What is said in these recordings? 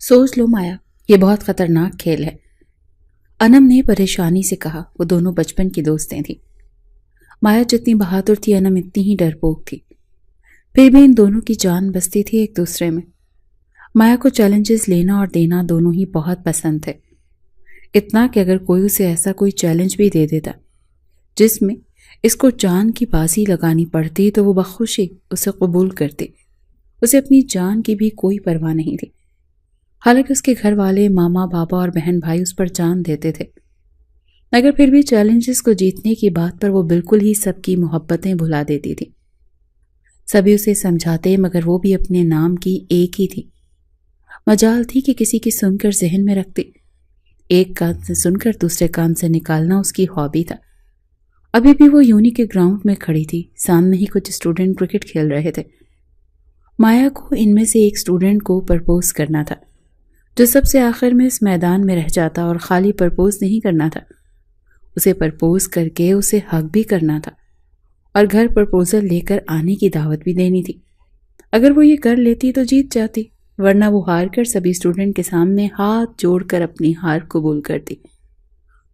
سوچ لو مایا، یہ بہت خطرناک کھیل ہے، انم نے پریشانی سے کہا۔ وہ دونوں بچپن کی دوستیں تھیں۔ مایا جتنی بہادر تھی، انم اتنی ہی ڈرپوک تھی، پھر بھی ان دونوں کی جان بستی تھی ایک دوسرے میں۔ مایا کو چیلنجز لینا اور دینا دونوں ہی بہت پسند تھے، اتنا کہ اگر کوئی اسے ایسا کوئی چیلنج بھی دے دیتا جس میں اس کو جان کی بازی لگانی پڑتی تو وہ بخوشی اسے قبول کرتی۔ اسے اپنی جان کی بھی کوئی پرواہ نہیں تھی، حالانکہ اس کے گھر والے، ماما، بابا اور بہن بھائی اس پر جان دیتے تھے، مگر پھر بھی چیلنجز کو جیتنے کی بات پر وہ بالکل ہی سب کی محبتیں بھلا دیتی تھی۔ سبھی اسے سمجھاتے مگر وہ بھی اپنے نام کی ایک ہی تھی۔ مجال تھی کہ کسی کی سن کر ذہن میں رکھتی، ایک کان سے سن کر دوسرے کان سے نکالنا اس کی ہابی تھا۔ ابھی بھی وہ یونی کے گراؤنڈ میں کھڑی تھی، سامنے ہی کچھ اسٹوڈنٹ کرکٹ کھیل رہے تھے۔ مایا کو ان میں سے ایک اسٹوڈنٹ کو پرپوز کرنا تھا، جو سب سے آخر میں اس میدان میں رہ جاتا، اور خالی پرپوز نہیں کرنا تھا، اسے پرپوز کر کے اسے حق بھی کرنا تھا، اور گھر پرپوزل لے کر آنے کی دعوت بھی دینی تھی۔ اگر وہ یہ کر لیتی تو جیت جاتی، ورنہ وہ ہار کر سبھی اسٹوڈنٹ کے سامنے ہاتھ جوڑ کر اپنی ہار قبول کرتی،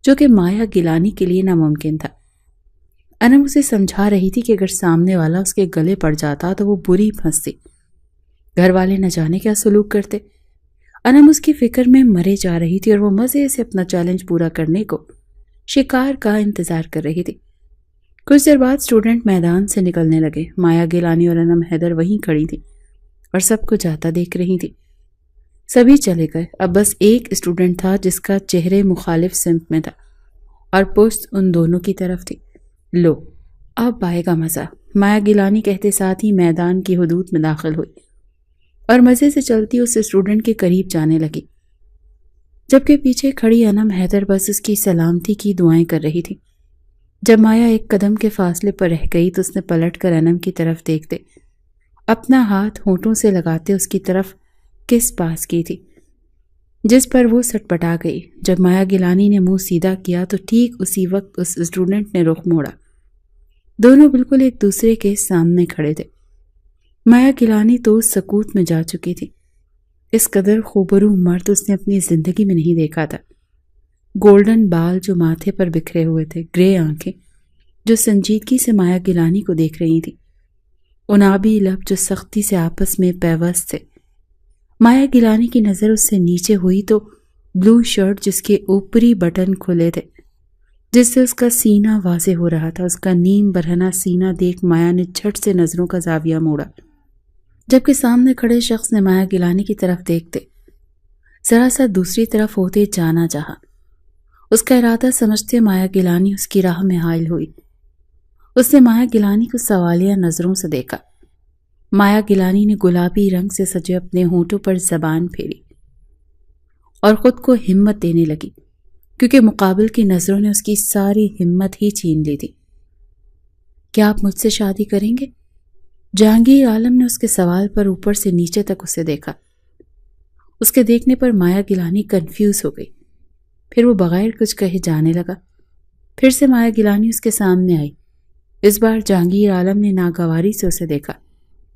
جو کہ مایا گیلانی کے لیے ناممکن تھا۔ انم اسے سمجھا رہی تھی کہ اگر سامنے والا اس کے گلے پڑ جاتا تو وہ بری پھنستی، گھر والے نہ جانے کیا سلوک کرتے۔ انم اس کی فکر میں مرے جا رہی تھی، اور وہ مزے سے اپنا چیلنج پورا کرنے کو شکار کا انتظار کر رہی تھی۔ کچھ دیر بعد اسٹوڈنٹ میدان سے نکلنے لگے۔ مایا گیلانی اور انم حیدر وہیں کھڑی تھی اور سب کو جاتا دیکھ رہی تھی۔ سبھی چلے گئے، اب بس ایک اسٹوڈنٹ تھا جس کا چہرے مخالف سمت میں تھا اور پشت ان دونوں کی طرف تھی۔ لو اب آئے گا مزہ، مایا گیلانی کہتے ساتھ ہی میدان کی حدود میں داخل ہوئی اور مزے سے چلتی اس اسٹوڈنٹ کے قریب جانے لگی، جبکہ پیچھے کھڑی انم حیدر بس اس کی سلامتی کی دعائیں کر رہی تھی۔ جب مایا ایک قدم کے فاصلے پر رہ گئی تو اس نے پلٹ کر انم کی طرف دیکھتے اپنا ہاتھ ہونٹوں سے لگاتے اس کی طرف کس پاس کی تھی، جس پر وہ سٹپٹا گئی۔ جب مایا گیلانی نے منہ سیدھا کیا تو ٹھیک اسی وقت اس اسٹوڈنٹ نے رخ موڑا۔ دونوں بالکل ایک دوسرے کے سامنے کھڑے تھے۔ مایا گیلانی تو سکوت میں جا چکی تھی، اس قدر خوبرو مرد اس نے اپنی زندگی میں نہیں دیکھا تھا۔ گولڈن بال جو ماتھے پر بکھرے ہوئے تھے، گرے آنکھیں جو سنجیدگی سے مایا گیلانی کو دیکھ رہی تھی، انابی لب جو سختی سے آپس میں پیوست تھے۔ مایا گیلانی کی نظر اس سے نیچے ہوئی تو بلو شرٹ جس کے اوپری بٹن کھلے تھے، جس سے اس کا سینہ واضح ہو رہا تھا، اس کا نیم برہنہ سینہ دیکھ مایا نے جھٹ سے نظروں کا زاویہ موڑا، جبکہ سامنے کھڑے شخص نے مایا گیلانی کی طرف دیکھتے ذرا سا دوسری طرف ہوتے جانا چاہا۔ اس کا ارادہ سمجھتے مایا گیلانی اس کی راہ میں حائل ہوئی۔ اس نے مایا گیلانی کو سوالیہ نظروں سے دیکھا۔ مایا گیلانی نے گلابی رنگ سے سجے اپنے ہونٹوں پر زبان پھیری اور خود کو ہمت دینے لگی، کیونکہ مقابل کی نظروں نے اس کی ساری ہمت ہی چھین لی تھی۔ کیا آپ مجھ سے شادی کریں گے؟ جہانگیر عالم نے اس کے سوال پر اوپر سے نیچے تک اسے دیکھا۔ اس کے دیکھنے پر مایا گیلانی کنفیوز ہو گئی، پھر وہ بغیر کچھ کہے جانے لگا۔ پھر سے مایا گیلانی اس کے سامنے آئی۔ اس بار جہانگیر عالم نے ناگواری سے اسے دیکھا۔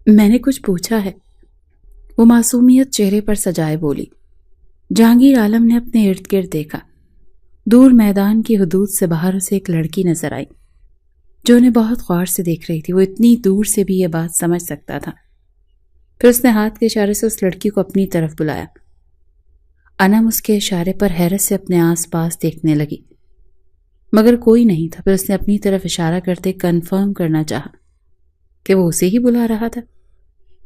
میں نے کچھ پوچھا ہے، وہ معصومیت چہرے پر سجائے بولی۔ جہانگیر عالم نے اپنے ارد گرد دیکھا۔ دور میدان کی حدود سے باہر اسے ایک لڑکی نظر آئی جو انہیں بہت غور سے دیکھ رہی تھی۔ وہ اتنی دور سے بھی یہ بات سمجھ سکتا تھا۔ پھر اس نے ہاتھ کے اشارے سے اس لڑکی کو اپنی طرف بلایا۔ انم اس کے اشارے پر حیرت سے اپنے آس پاس دیکھنے لگی، مگر کوئی نہیں تھا۔ پھر اس نے اپنی طرف اشارہ کرتے کنفرم کرنا چاہا کہ وہ اسے ہی بلا رہا تھا،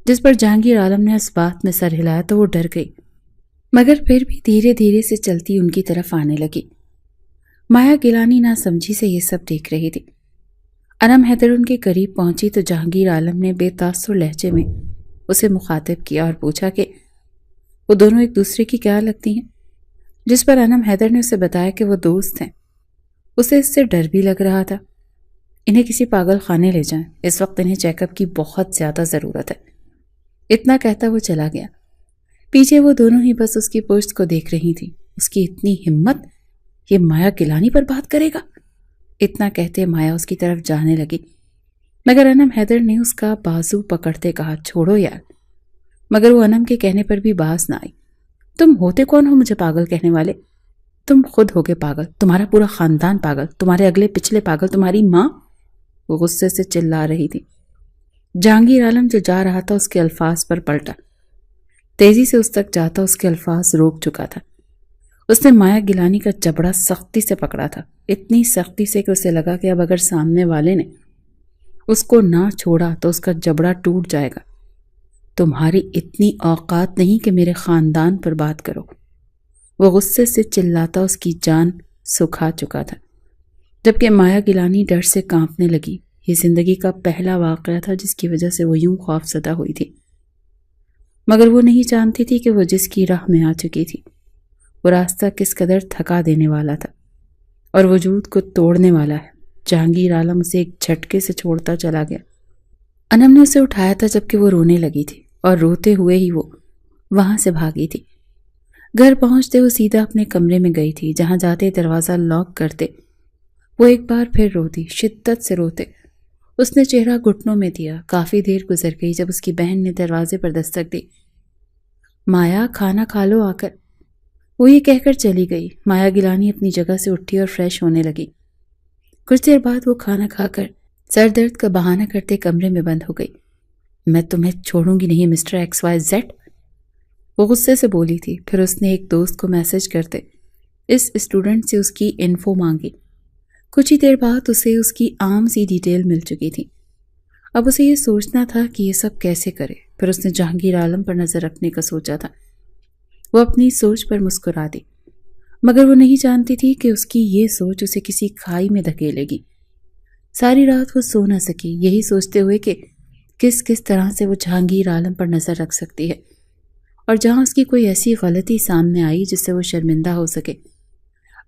جس پر جہانگیر عالم نے اس بات میں سر ہلایا تو وہ ڈر گئی، مگر پھر بھی دھیرے دھیرے سے چلتی ان کی طرف آنے لگی۔ مایا گیلانی نہ سمجھی سے یہ سب دیکھ رہی تھی۔ انم حیدر ان کے قریب پہنچی تو جہانگیر عالم نے بے تاثر لہجے میں اسے مخاطب کیا اور پوچھا کہ وہ دونوں ایک دوسرے کی کیا لگتی ہیں، جس پر انم حیدر نے اسے بتایا کہ وہ دوست ہیں۔ اسے اس سے ڈر بھی لگ رہا تھا۔ انہیں کسی پاگل خانے لے جائیں، اس وقت انہیں چیک اپ کی بہت زیادہ ضرورت ہے۔ اتنا کہتا وہ چلا گیا۔ پیچھے وہ دونوں ہی بس اس کی پشت کو دیکھ رہی تھی۔ اس کی اتنی ہمت، یہ مایا گیلانی پر بات کرے گا؟ اتنا کہتے مایا اس کی طرف جانے لگی، مگر انم حیدر نے اس کا بازو پکڑتے کہا چھوڑو یار، مگر وہ انم کے کہنے پر بھی باز نہ آئی۔ تم ہوتے کون ہو مجھے پاگل کہنے والے؟ تم خود ہوگے پاگل، تمہارا پورا خاندان پاگل، تمہارے اگلے پچھلے پاگل، تمہاری ماں۔ وہ غصے سے چلا رہی تھی۔ جہانگیر عالم جو جا رہا تھا اس کے الفاظ پر پلٹا۔ تیزی سے اس تک جاتا اس کے الفاظ روک چکا تھا۔ اس نے مایا گیلانی کا جبڑا سختی سے پکڑا تھا، اتنی سختی سے کہ اسے لگا کہ اب اگر سامنے والے نے اس کو نہ چھوڑا تو اس کا جبڑا ٹوٹ جائے گا۔ تمہاری اتنی اوقات نہیں کہ میرے خاندان پر بات کرو۔ وہ غصے سے چلاتا اس کی جان سکھا چکا تھا، جبکہ مایا گیلانی ڈر سے کانپنے لگی۔ یہ زندگی کا پہلا واقعہ تھا جس کی وجہ سے وہ یوں خوف زدہ ہوئی تھی، مگر وہ نہیں جانتی تھی کہ وہ جس کی راہ میں آ چکی تھی وہ راستہ کس قدر تھکا دینے والا تھا اور وجود کو توڑنے والا ہے۔ جہانگیر عالم اسے ایک جھٹکے سے چھوڑتا چلا گیا۔ انم نے اسے اٹھایا تھا جبکہ وہ رونے لگی تھی، اور روتے ہوئے ہی وہ وہاں سے بھاگی تھی۔ گھر پہنچتے وہ سیدھا اپنے کمرے میں گئی تھی، جہاں جاتے دروازہ لاک کرتے وہ ایک بار پھر روتی، شدت سے روتے۔ اس نے چہرہ گھٹنوں میں دیا۔ کافی دیر گزر گئی جب اس کی بہن نے دروازے پر دستک دی۔ مایا، کھانا کھا لو آ کر۔ وہ یہ کہہ کر چلی گئی۔ مایا گیلانی اپنی جگہ سے اٹھی اور فریش ہونے لگی۔ کچھ دیر بعد وہ کھانا کھا کر سر درد کا بہانہ کرتے کمرے میں بند ہو گئی۔ میں تمہیں چھوڑوں گی نہیں مسٹر ایکس وائی زیڈ، وہ غصے سے بولی تھی۔ پھر اس نے ایک دوست کو میسج کرتے اس اسٹوڈنٹ سے اس کی انفو مانگی۔ کچھ ہی دیر بعد اسے اس کی عام سی ڈیٹیل مل چکی تھی۔ اب اسے یہ سوچنا تھا کہ یہ سب کیسے کرے۔ پھر اس نے جہانگیر عالم پر نظر رکھنے کا سوچا تھا۔ وہ اپنی سوچ پر مسکرا دی، مگر وہ نہیں جانتی تھی کہ اس کی یہ سوچ اسے کسی کھائی میں دھکیلے گی۔ ساری رات وہ سو نہ سکی، یہی سوچتے ہوئے کہ کس طرح سے وہ جہانگیر عالم پر نظر رکھ سکتی ہے، اور جہاں اس کی کوئی ایسی غلطی سامنے آئی جس سے وہ شرمندہ ہو سکے،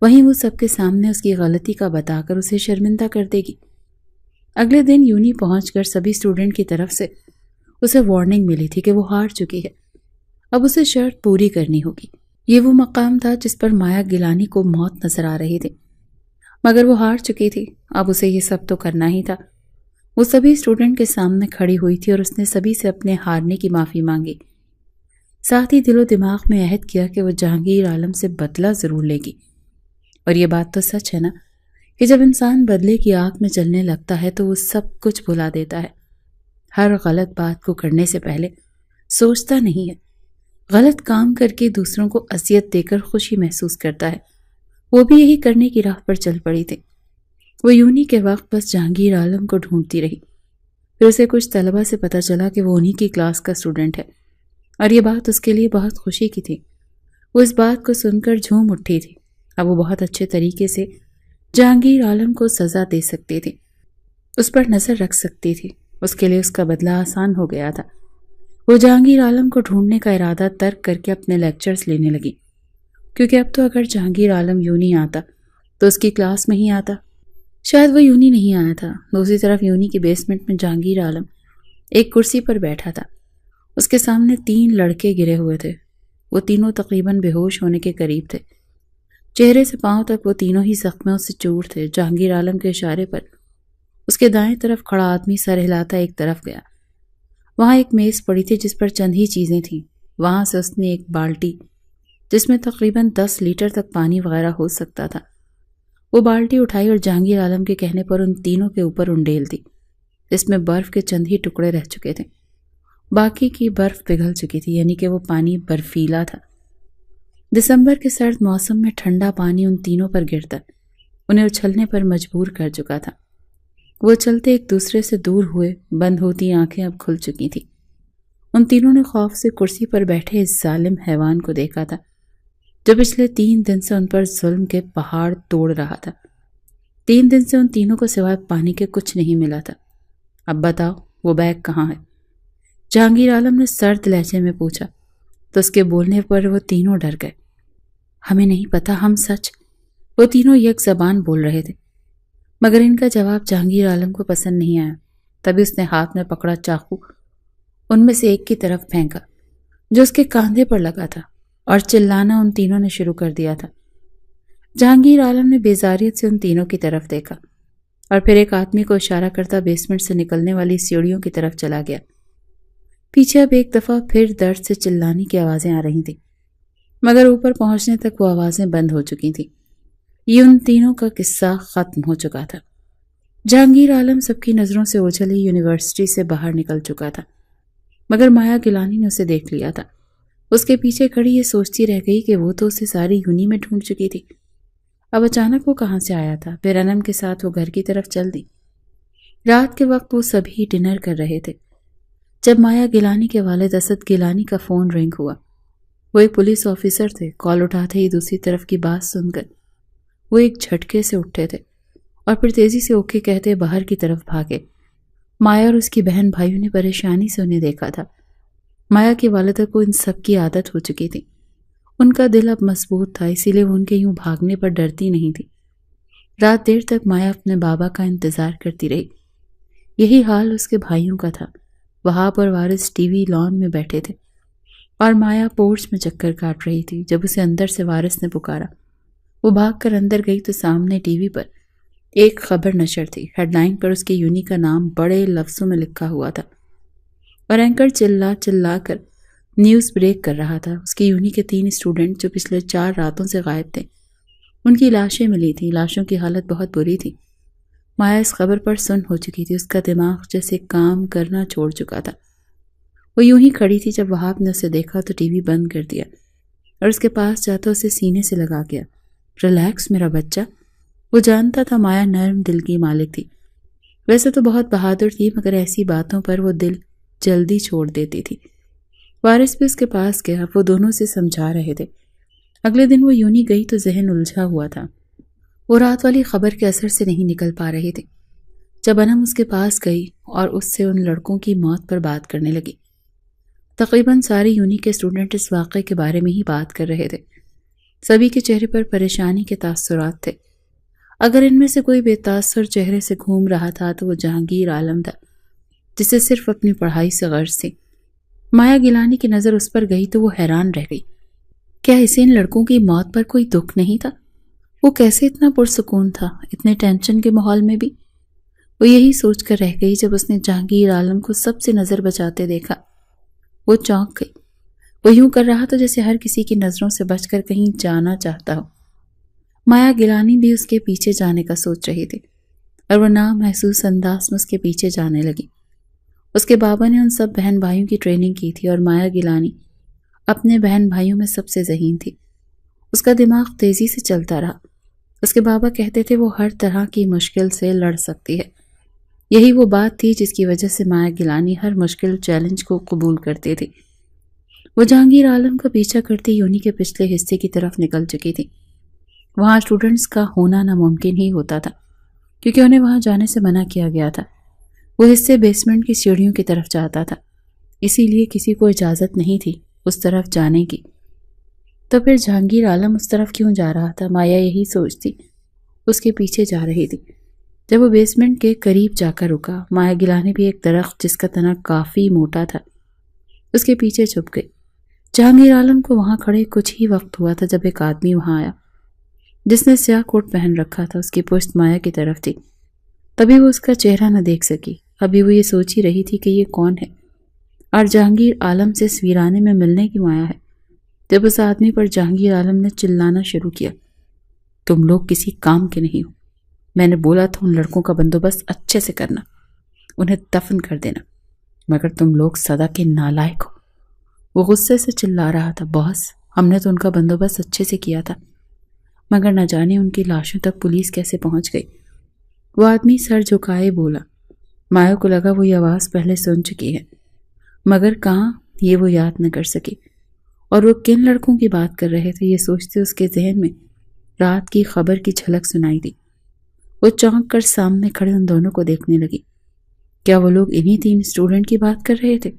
وہیں وہ سب کے سامنے اس کی غلطی کا بتا کر اسے شرمندہ کر دے گی۔ اگلے دن یونی پہنچ کر سبھی اسٹوڈنٹ کی طرف سے اسے وارننگ ملی تھی کہ وہ ہار چکی ہے، اب اسے شرط پوری کرنی ہوگی۔ یہ وہ مقام تھا جس پر مایا گیلانی کو موت نظر آ رہی تھی، مگر وہ ہار چکی تھی۔ اب اسے یہ سب تو کرنا ہی تھا۔ وہ سبھی اسٹوڈنٹ کے سامنے کھڑی ہوئی تھی اور اس نے سبھی سے اپنے ہارنے کی معافی مانگی، ساتھ ہی دل و دماغ میں عہد کیا کہ وہ جہانگیر عالم سے بدلہ ضرور لے گی۔ اور یہ بات تو سچ ہے نا کہ جب انسان بدلے کی آگ میں جلنے لگتا ہے تو وہ سب کچھ بھلا دیتا ہے۔ ہر غلط بات کو کرنے سے پہلے سوچتا نہیں ہے، غلط کام کر کے دوسروں کو اذیت دے کر خوشی محسوس کرتا ہے۔ وہ بھی یہی کرنے کی راہ پر چل پڑی تھی۔ وہ یونی کے وقت بس جہانگیر عالم کو ڈھونڈتی رہی۔ پھر اسے کچھ طلبہ سے پتہ چلا کہ وہ انہی کی کلاس کا اسٹوڈنٹ ہے، اور یہ بات اس کے لیے بہت خوشی کی تھی۔ وہ اس بات کو سن کر جھوم اٹھی تھی۔ اب وہ بہت اچھے طریقے سے جہانگیر عالم کو سزا دے سکتی تھی، اس پر نظر رکھ سکتی تھی۔ اس کے لیے اس کا بدلہ آسان ہو گیا تھا۔ وہ جہانگیر عالم کو ڈھونڈنے کا ارادہ ترک کر کے اپنے لیکچرز لینے لگی، کیونکہ اب تو اگر جہانگیر عالم یونی آتا تو اس کی کلاس میں ہی آتا۔ شاید وہ یونی نہیں آیا تھا۔ دوسری طرف یونی کی بیسمنٹ میں جہانگیر عالم ایک کرسی پر بیٹھا تھا۔ اس کے سامنے 3 لڑکے گرے ہوئے تھے۔ وہ تینوں تقریباً بے ہوش ہونے کے قریب تھے۔ چہرے سے پاؤں تک وہ تینوں ہی زخموں سے چور تھے۔ جہانگیر عالم کے اشارے پر اس کے دائیں طرف کھڑا آدمی سر ہلاتا ایک طرف گیا۔ وہاں ایک میز پڑی تھی جس پر چند ہی چیزیں تھیں۔ وہاں سے اس نے ایک بالٹی جس میں تقریباً 10 لیٹر تک پانی وغیرہ ہو سکتا تھا، وہ بالٹی اٹھائی اور جہانگیر عالم کے کہنے پر ان تینوں کے اوپر انڈیل دی، جس میں برف کے چند ہی ٹکڑے رہ چکے تھے۔ باقی کی برف پگھل چکی تھی، یعنی کہ وہ پانی برفیلا تھا۔ دسمبر کے سرد موسم میں ٹھنڈا پانی ان تینوں پر گرتا انہیں اچھلنے پر مجبور کر چکا تھا۔ وہ چلتے ایک دوسرے سے دور ہوئے، بند ہوتی آنکھیں اب کھل چکی تھیں۔ ان تینوں نے خوف سے کرسی پر بیٹھے اس ظالم حیوان کو دیکھا تھا جو پچھلے 3 دن سے ان پر ظلم کے پہاڑ توڑ رہا تھا۔ 3 دن سے ان تینوں کو سوائے پانی کے کچھ نہیں ملا تھا۔ اب بتاؤ وہ بیگ کہاں ہے؟ جہانگیر عالم نے سرد لہجے میں پوچھا تو اس کے بولنے پر وہ تینوں ڈر گئے۔ ہمیں نہیں پتا، ہم سچ، وہ تینوں یک زبان بول رہے تھے، مگر ان کا جواب جہانگیر عالم کو پسند نہیں آیا۔ تبھی اس نے ہاتھ میں پکڑا چاقو ان میں سے ایک کی طرف پھینکا جو اس کے کاندھے پر لگا تھا، اور چلانا ان تینوں نے شروع کر دیا تھا۔ جہانگیر عالم نے بیزاریت سے ان تینوں کی طرف دیکھا اور پھر ایک آدمی کو اشارہ کرتا بیسمنٹ سے نکلنے والی سیڑھیوں کی طرف چلا گیا۔ پیچھے اب ایک دفعہ پھر درد سے چلانے کی آوازیں آ رہی تھیں۔ مگر اوپر پہنچنے تک وہ آوازیں بند ہو چکی تھیں۔ یہ ان تینوں کا قصہ ختم ہو چکا تھا۔ جہانگیر عالم سب کی نظروں سے اوجھل ہی یونیورسٹی سے باہر نکل چکا تھا، مگر مایا گیلانی نے اسے دیکھ لیا تھا۔ اس کے پیچھے کھڑی یہ سوچتی رہ گئی کہ وہ تو اسے ساری یونی میں ڈھونڈ چکی تھی، اب اچانک وہ کہاں سے آیا تھا؟ پھر انم کے ساتھ وہ گھر کی طرف چل دی۔ رات کے وقت وہ سبھی ڈنر کر رہے تھے جب مایا گیلانی کے والد اسد گیلانی کا فون رنگ ہوا۔ وہ ایک پولیس آفیسر تھے۔ کال اٹھاتے ہی دوسری طرف کی بات سن کر وہ ایک جھٹکے سے اٹھے تھے اور پھر تیزی سے اوکے کہتے باہر کی طرف بھاگے۔ مایا اور اس کی بہن بھائیوں نے پریشانی سے انہیں دیکھا تھا۔ مایا کی والدہ کو ان سب کی عادت ہو چکی تھی۔ ان کا دل اب مضبوط تھا، اسی لیے وہ ان کے یوں بھاگنے پر ڈرتی نہیں تھی۔ رات دیر تک مایا اپنے بابا کا انتظار کرتی رہی۔ یہی حال اس کے بھائیوں کا تھا۔ وہاب اور وارث ٹی وی لان میں بیٹھے تھے اور مایا پورچ میں چکر کاٹ رہی تھی جب اسے اندر سے وارث نے پکارا۔ وہ بھاگ کر اندر گئی تو سامنے ٹی وی پر ایک خبر نشر تھی۔ ہیڈ لائن پر اس کی یونی کا نام بڑے لفظوں میں لکھا ہوا تھا اور اینکر چلا چلا کر نیوز بریک کر رہا تھا۔ اس کی یونی کے 3 اسٹوڈنٹ جو پچھلے 4 راتوں سے غائب تھے، ان کی لاشیں ملی تھیں۔ لاشوں کی حالت بہت بری تھی۔ مایا اس خبر پر سن ہو چکی تھی۔ اس کا دماغ جیسے کام کرنا چھوڑ چکا تھا۔ وہ یوں ہی کھڑی تھی جب وہاب نے اسے دیکھا تو ٹی وی بند کر دیا اور اس کے پاس جاتا اسے سینے سے لگا گیا۔ ریلیکس میرا بچہ۔ وہ جانتا تھا مایا نرم دل کی مالک تھی۔ ویسے تو بہت بہادر تھی، مگر ایسی باتوں پر وہ دل جلدی چھوڑ دیتی تھی۔ وارث بھی اس کے پاس گیا۔ وہ دونوں سے سمجھا رہے تھے۔ اگلے دن وہ یونی گئی تو ذہن الجھا ہوا تھا۔ وہ رات والی خبر کے اثر سے نہیں نکل پا رہے تھے۔ جب انم اس کے پاس گئی اور اس سے ان لڑکوں کی موت پر بات کرنے لگی، تقریباً ساری یونی کے اسٹوڈنٹ اس واقعے کے بارے میں ہی بات کر رہے تھے۔ سبھی کے چہرے پر پریشانی کے تاثرات تھے۔ اگر ان میں سے کوئی بے تاثر چہرے سے گھوم رہا تھا تو وہ جہانگیر عالم تھا، جسے صرف اپنی پڑھائی سے غرض تھی۔ مایا گیلانی کی نظر اس پر گئی تو وہ حیران رہ گئی۔ کیا اسے ان لڑکوں کی موت پر کوئی دکھ نہیں تھا؟ وہ کیسے اتنا پرسکون تھا اتنے ٹینشن کے ماحول میں بھی؟ وہ یہی سوچ کر رہ گئی جب اس نے جہانگیر عالم کو سب سے نظر بچاتے دیکھا۔ وہ چونک گئی۔ وہ یوں کر رہا تھا جیسے ہر کسی کی نظروں سے بچ کر کہیں جانا چاہتا ہو۔ مایا گیلانی بھی اس کے پیچھے جانے کا سوچ رہی تھی اور وہ نامحسوس انداز میں اس کے پیچھے جانے لگی۔ اس کے بابا نے ان سب بہن بھائیوں کی ٹریننگ کی تھی اور مایا گیلانی اپنے بہن بھائیوں میں سب سے ذہین تھی۔ اس کا دماغ تیزی سے چلتا رہا۔ اس کے بابا کہتے تھے وہ ہر طرح کی مشکل سے لڑ سکتی ہے۔ یہی وہ بات تھی جس کی وجہ سے مایا گیلانی ہر مشکل چیلنج کو قبول کرتی تھی۔ وہ جہانگیر عالم کا پیچھا کرتی یونی کے پچھلے حصے کی طرف نکل چکی تھی۔ وہاں اسٹوڈنٹس کا ہونا ناممکن ہی ہوتا تھا کیونکہ انہیں وہاں جانے سے منع کیا گیا تھا۔ وہ حصے بیسمنٹ کی سیڑھیوں کی طرف جاتا تھا، اسی لیے کسی کو اجازت نہیں تھی اس طرف جانے کی۔ تو پھر جہانگیر عالم اس طرف کیوں جا رہا تھا؟ مایا یہی سوچتی اس کے پیچھے جا رہی تھی۔ جب وہ بیسمنٹ کے قریب جا کر رکا، مایا گیلانی بھی ایک درخت جس کا تنا کافی موٹا تھا اس کے پیچھے چھپ گئی۔ جہانگیر عالم کو وہاں کھڑے کچھ ہی وقت ہوا تھا جب ایک آدمی وہاں آیا جس نے سیاہ کوٹ پہن رکھا تھا۔ اس کی پشت مایا کی طرف تھی، تبھی وہ اس کا چہرہ نہ دیکھ سکی۔ ابھی وہ یہ سوچ ہی رہی تھی کہ یہ کون ہے اور جہانگیر عالم سے اس ویرانے میں ملنے کیوں آیا ہے جب اس آدمی پر جہانگیر عالم نے چلانا شروع کیا۔ تم لوگ کسی کام کے نہیں ہو۔ میں نے بولا تھا ان لڑکوں کا بندوبست اچھے سے کرنا، انہیں دفن کر دینا، مگر تم لوگ سدا کے نالائق ہو۔ وہ غصے سے چلا رہا تھا، باس ہم نے تو ان کا بندوبست اچھے سے کیا تھا، مگر نہ جانے ان کی لاشوں تک پولیس کیسے پہنچ گئی۔ وہ آدمی سر جھکائے بولا۔ مایا کو لگا وہ یہ آواز پہلے سن چکی ہے، مگر کہاں یہ وہ یاد نہ کر سکی، اور وہ کن لڑکوں کی بات کر رہے تھے یہ سوچتے اس کے ذہن میں رات کی خبر کی جھلک سنائی دی۔ وہ چونک کر سامنے کھڑے ان دونوں کو دیکھنے لگی۔ کیا وہ لوگ انہی 3 اسٹوڈنٹ کی بات کر رہے تھے؟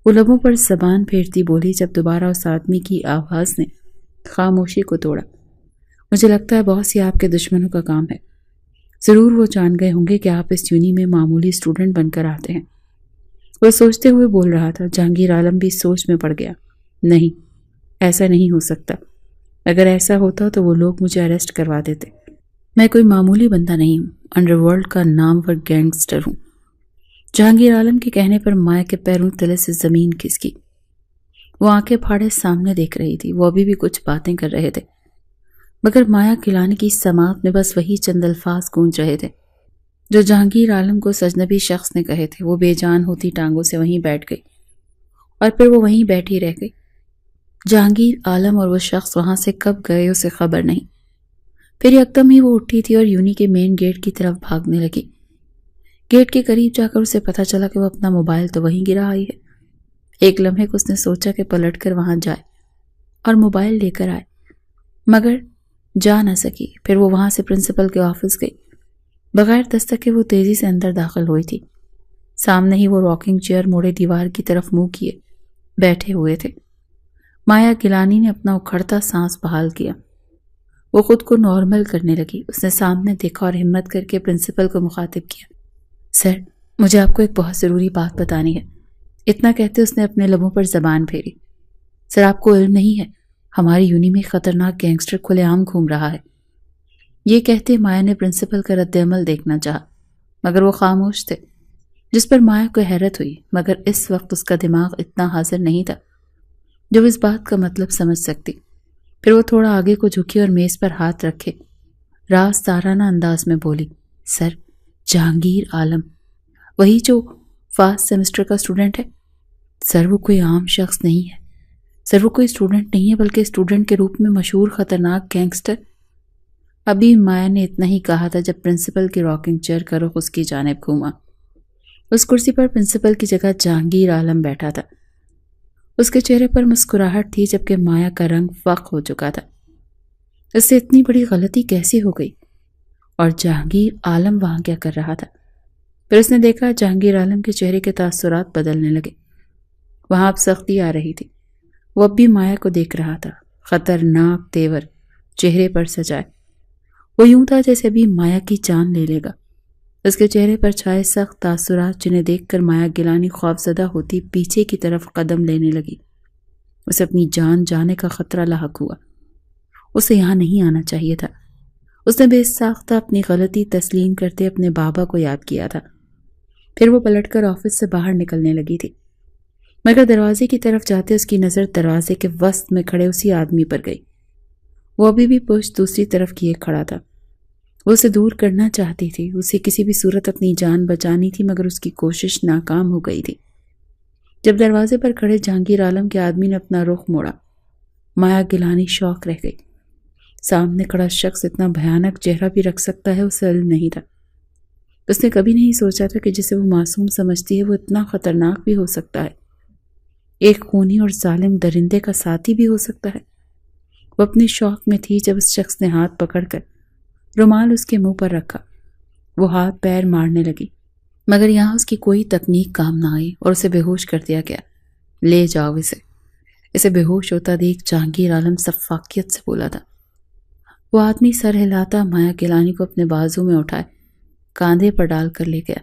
وہ لبوں پر زبان پھیرتی بولی جب دوبارہ اس آدمی کی آواز نے خاموشی کو توڑا۔ مجھے لگتا ہے بہت سی آپ کے دشمنوں کا کام ہے۔ ضرور وہ جان گئے ہوں گے کہ آپ اس یونی میں معمولی اسٹوڈنٹ بن کر آتے ہیں۔ وہ سوچتے ہوئے بول رہا تھا۔ جہانگیر عالم بھی سوچ میں پڑ گیا۔ نہیں، ایسا نہیں ہو سکتا۔ اگر ایسا ہوتا تو وہ لوگ مجھے اریسٹ کروا دیتے۔ میں کوئی معمولی بندہ نہیں ہوں، انڈر ورلڈ کا نامور گینگسٹر ہوں۔ جہانگیر عالم کے کہنے پر مایا کے پیروں تلے سے زمین کھسکی۔ وہ آنکھیں پھاڑے سامنے دیکھ رہی تھی. وہ ابھی بھی کچھ باتیں کر رہے تھے مگر مایا گیلانی کی سماعت میں بس وہی چند الفاظ گونج رہے تھے جو جہانگیر عالم کو اس اجنبی شخص نے کہے تھے. وہ بے جان ہوتی ٹانگوں سے وہیں بیٹھ گئی اور پھر وہ وہیں بیٹھی رہ گئی. جہانگیر عالم اور وہ شخص وہاں سے کب گئے اسے خبر نہیں. پھر یکدم ہی وہ اٹھی تھی اور یونی کے مین گیٹ کی طرف بھاگنے لگی. گیٹ کے قریب جا کر اسے پتا چلا کہ وہ اپنا موبائل تو وہیں گرا آئی ہے. ایک لمحے کو اس نے سوچا کہ پلٹ کر وہاں جائے اور موبائل لے کر آئے مگر جا نہ سکی. پھر وہ وہاں سے پرنسپل کے آفس گئی. بغیر دستک کے وہ تیزی سے اندر داخل ہوئی تھی. سامنے ہی وہ راکنگ چیئر موڑے دیوار کی طرف منہ کیے بیٹھے ہوئے تھے. مایا گیلانی نے اپنا اکھڑتا سانس بحال کیا. وہ خود کو نارمل کرنے لگی. اس نے سامنے دیکھا اور ہمت کر کے پرنسپل کو مخاطب کیا. سر، مجھے آپ کو ایک بہت ضروری بات بتانی ہے. اتنا کہتے اس نے اپنے لبوں پر زبان پھیری. سر، آپ کو علم نہیں ہے ہماری یونی میں خطرناک گینگسٹر کھلے عام گھوم رہا ہے. یہ کہتے مایا نے پرنسپل کا رد عمل دیکھنا چاہا مگر وہ خاموش تھے، جس پر مایا کو حیرت ہوئی. مگر اس وقت اس کا دماغ اتنا حاضر نہیں تھا جو اس بات کا مطلب سمجھ سکتی. پھر وہ تھوڑا آگے کو جھکی اور میز پر ہاتھ رکھے راز دارانہ انداز میں بولی. سر، جہانگیر عالم، وہی جو فرسٹ سیمسٹر کا اسٹوڈنٹ ہے. سر، وہ کوئی عام شخص نہیں ہے. سر، وہ کوئی اسٹوڈنٹ نہیں ہے بلکہ اسٹوڈنٹ کے روپ میں مشہور خطرناک گینگسٹر. ابھی مایا نے اتنا ہی کہا تھا جب پرنسپل کی راکنگ چیئر کا رخ اس کی جانب گھوما. اس کرسی پر پرنسپل کی جگہ جہانگیر عالم بیٹھا تھا. اس کے چہرے پر مسکراہٹ تھی جبکہ مایا کا رنگ فاق ہو چکا تھا. اس سے اتنی بڑی غلطی کیسی ہو گئی؟ اور جہانگیر عالم وہاں کیا کر رہا تھا؟ پھر اس نے دیکھا جہانگیر عالم کے چہرے کے تاثرات بدلنے لگے. وہاں اب سختی آ رہی تھی. وہ اب بھی مایا کو دیکھ رہا تھا. خطرناک تیور چہرے پر سجائے. وہ یوں تھا جیسے ابھی مایا کی جان لے لے گا. اس کے چہرے پر چھائے سخت تاثرات جنہیں دیکھ کر مایا گیلانی خوفزدہ ہوتی پیچھے کی طرف قدم لینے لگی. اسے اپنی جان جانے کا خطرہ لاحق ہوا. اسے یہاں نہیں آنا چاہیے تھا. اس نے بے ساختہ اپنی غلطی تسلیم کرتے اپنے بابا کو یاد کیا تھا. پھر وہ پلٹ کر آفس سے باہر نکلنے لگی تھی مگر دروازے کی طرف جاتے اس کی نظر دروازے کے وسط میں کھڑے اسی آدمی پر گئی. وہ ابھی بھی پشت دوسری طرف کیے کھڑا تھا. وہ اسے دور کرنا چاہتی تھی. اسے کسی بھی صورت اپنی جان بچانی تھی مگر اس کی کوشش ناکام ہو گئی تھی. جب دروازے پر کھڑے جہانگیر عالم کے آدمی نے اپنا رخ موڑا مایا گیلانی شوق رہ گئی. سامنے کھڑا شخص اتنا بھیانک چہرہ بھی رکھ سکتا ہے اسے علم نہیں تھا. اس نے کبھی نہیں سوچا تھا کہ جسے وہ معصوم سمجھتی ہے وہ اتنا خطرناک بھی ہو سکتا ہے. ایک خونی اور ظالم درندے کا ساتھی بھی ہو سکتا ہے. وہ اپنے شوق میں تھی جب اس شخص نے ہاتھ پکڑ کر رومال اس کے منہ پر رکھا. وہ ہاتھ پیر مارنے لگی مگر یہاں اس کی کوئی تکنیک کام نہ آئی اور اسے بے ہوش کر دیا گیا. لے جاؤ اسے بے ہوش ہوتا دیکھ جہانگیر عالم سفاکیت سے بولا تھا. وہ آدمی سر ہلاتا مایا گیلانی کو اپنے بازو میں اٹھائے کاندھے پر ڈال کر لے گیا.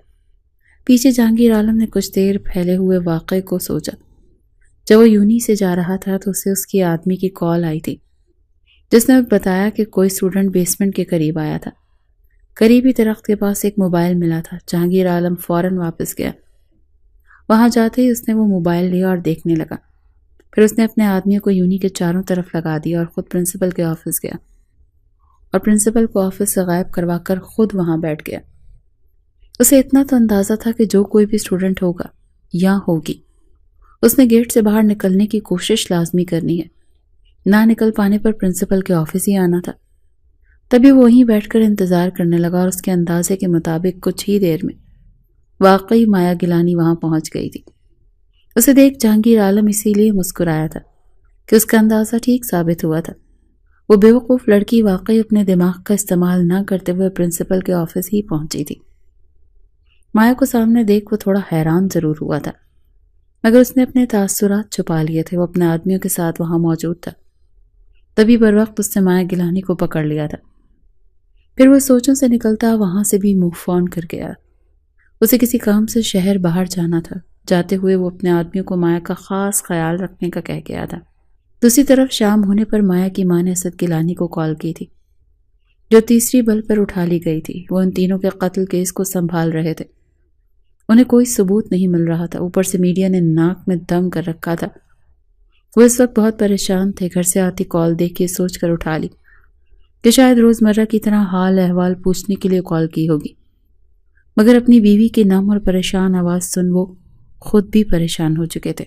پیچھے جہانگیر عالم نے کچھ دیر پھیلے ہوئے واقعے کو سوچا. جب وہ یونی سے جا رہا تھا تو اسے اس کی آدمی کی کال آئی تھی جس نے بتایا کہ کوئی اسٹوڈنٹ بیسمنٹ کے قریب آیا تھا. قریبی درخت کے پاس ایک موبائل ملا تھا. جہانگیر عالم فوراً واپس گیا. وہاں جاتے ہی اس نے وہ موبائل لیا اور دیکھنے لگا. پھر اس نے اپنے آدمیوں کو یونی کے چاروں طرف لگا دیا اور خود پرنسپل کے آفس گیا اور پرنسپل کو آفس سے غائب کروا کر خود وہاں بیٹھ گیا. اسے اتنا تو اندازہ تھا کہ جو کوئی بھی اسٹوڈنٹ ہوگا یا ہوگی اس نے گیٹ سے باہر نکلنے کی کوشش لازمی کرنی ہے. نہ نکل پانے پر پرنسپل کے آفس ہی آنا تھا. تبھی وہ وہیں بیٹھ کر انتظار کرنے لگا اور اس کے اندازے کے مطابق کچھ ہی دیر میں واقعی مایا گیلانی وہاں پہنچ گئی تھی. اسے دیکھ جہانگیر عالم اسی لیے مسکرایا تھا کہ اس کا اندازہ ٹھیک ثابت ہوا تھا. وہ بیوقوف لڑکی واقعی اپنے دماغ کا استعمال نہ کرتے ہوئے پرنسپل کے آفس ہی پہنچی تھی. مایا کو سامنے دیکھ وہ تھوڑا حیران ضرور ہوا تھا مگر اس نے اپنے تاثرات چھپا لیے تھے. وہ اپنے آدمیوں کے ساتھ وہاں موجود تھا. تبھی بر وقت اس نے مایا گیلانی کو پکڑ لیا تھا. پھر وہ سوچوں سے نکلتا وہاں سے بھی موو آن کر گیا. اسے کسی کام سے شہر باہر جانا تھا. جاتے ہوئے وہ اپنے آدمیوں کو مایا کا خاص خیال رکھنے کا کہہ گیا تھا. دوسری طرف شام ہونے پر مایا کی ماں نے اسد گیلانی کو کال کی تھی جو تیسری بل پر اٹھا لی گئی تھی. وہ ان تینوں کے قتل کیس کو سنبھال رہے تھے. انہیں کوئی ثبوت نہیں مل رہا تھا. اوپر سے میڈیا نے ناک میں دم کر رکھا تھا وہ اس وقت بہت پریشان تھے۔ گھر سے آتی کال دیکھ کے سوچ کر اٹھا لی کہ شاید روزمرہ کی طرح حال احوال پوچھنے کے لیے کال کی ہوگی، مگر اپنی بیوی کی نم اور پریشان آواز سن وہ خود بھی پریشان ہو چکے تھے۔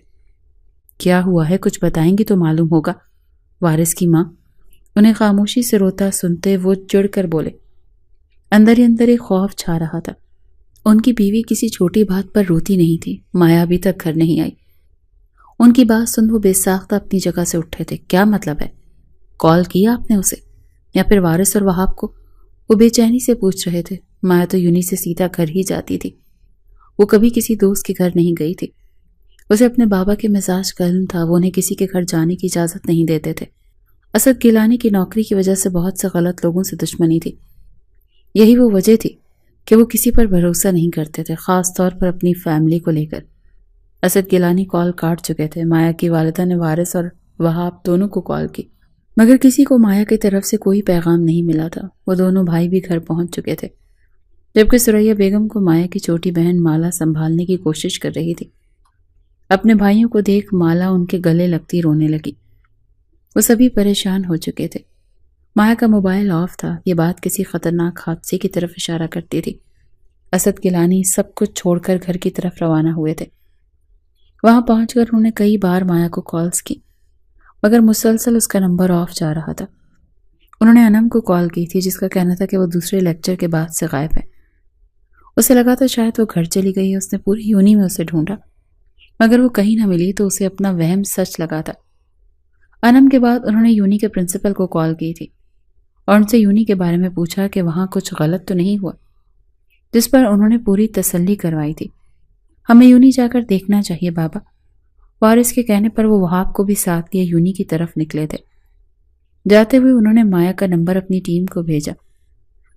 کیا ہوا ہے؟ کچھ بتائیں گی تو معلوم ہوگا۔ وارث کی ماں انہیں خاموشی سے روتا سنتے وہ چڑ کر بولے۔ اندر ہی اندر ایک خوف چھا رہا تھا۔ ان کی بیوی کسی چھوٹی بات پر روتی نہیں تھی۔ مایا ابھی تک گھر نہیں آئی۔ ان کی بات سن وہ بے ساختہ اپنی جگہ سے اٹھے تھے۔ کیا مطلب ہے؟ کال کیا آپ نے اسے یا پھر وارث اور وہاب کو؟ وہ بے چینی سے پوچھ رہے تھے۔ مایا تو یونی سے سیدھا گھر ہی جاتی تھی۔ وہ کبھی کسی دوست کے گھر نہیں گئی تھی۔ اسے اپنے بابا کے مزاج کا علم تھا، وہ انہیں کسی کے گھر جانے کی اجازت نہیں دیتے تھے۔ اسد گیلانی کی نوکری کی وجہ سے بہت سے غلط لوگوں سے دشمنی تھی۔ یہی وہ وجہ تھی کہ وہ کسی پر بھروسہ نہیں کرتے تھے، خاص طور پر اپنی فیملی کو لے کر۔ اسد گیلانی کال کاٹ چکے تھے۔ مایا کی والدہ نے وارث اور وہاب دونوں کو کال کی، مگر کسی کو مایا کی طرف سے کوئی پیغام نہیں ملا تھا۔ وہ دونوں بھائی بھی گھر پہنچ چکے تھے، جبکہ ثریا بیگم کو مایا کی چھوٹی بہن مالا سنبھالنے کی کوشش کر رہی تھی۔ اپنے بھائیوں کو دیکھ مالا ان کے گلے لگتی رونے لگی۔ وہ سبھی پریشان ہو چکے تھے۔ مایا کا موبائل آف تھا۔ یہ بات کسی خطرناک حادثے کی طرف اشارہ کرتی تھی۔ اسد گیلانی سب کچھ چھوڑ کر گھر کی طرف روانہ ہوئے تھے۔ وہاں پہنچ کر انہوں نے کئی بار مایا کو کالز کی، مگر مسلسل اس کا نمبر آف جا رہا تھا۔ انہوں نے انم کو کال کی تھی، جس کا کہنا تھا کہ وہ دوسرے لیکچر کے بعد سے غائب ہے۔ اسے لگا تھا شاید وہ گھر چلی گئی ہے۔ اس نے پوری یونی میں اسے ڈھونڈا، مگر وہ کہیں نہ ملی تو اسے اپنا وہم سچ لگا تھا۔ انم کے بعد انہوں نے یونی کے پرنسپل کو کال کی تھی اور ان سے یونی کے بارے میں پوچھا کہ وہاں کچھ غلط تو نہیں ہوا، جس پر انہوں نے پوری تسلی کروائی تھی۔ ہمیں یونی جا کر دیکھنا چاہیے بابا۔ وارث کے کہنے پر وہ وہاب کو بھی ساتھ لیے یونی کی طرف نکلے تھے۔ جاتے ہوئے انہوں نے مایا کا نمبر اپنی ٹیم کو بھیجا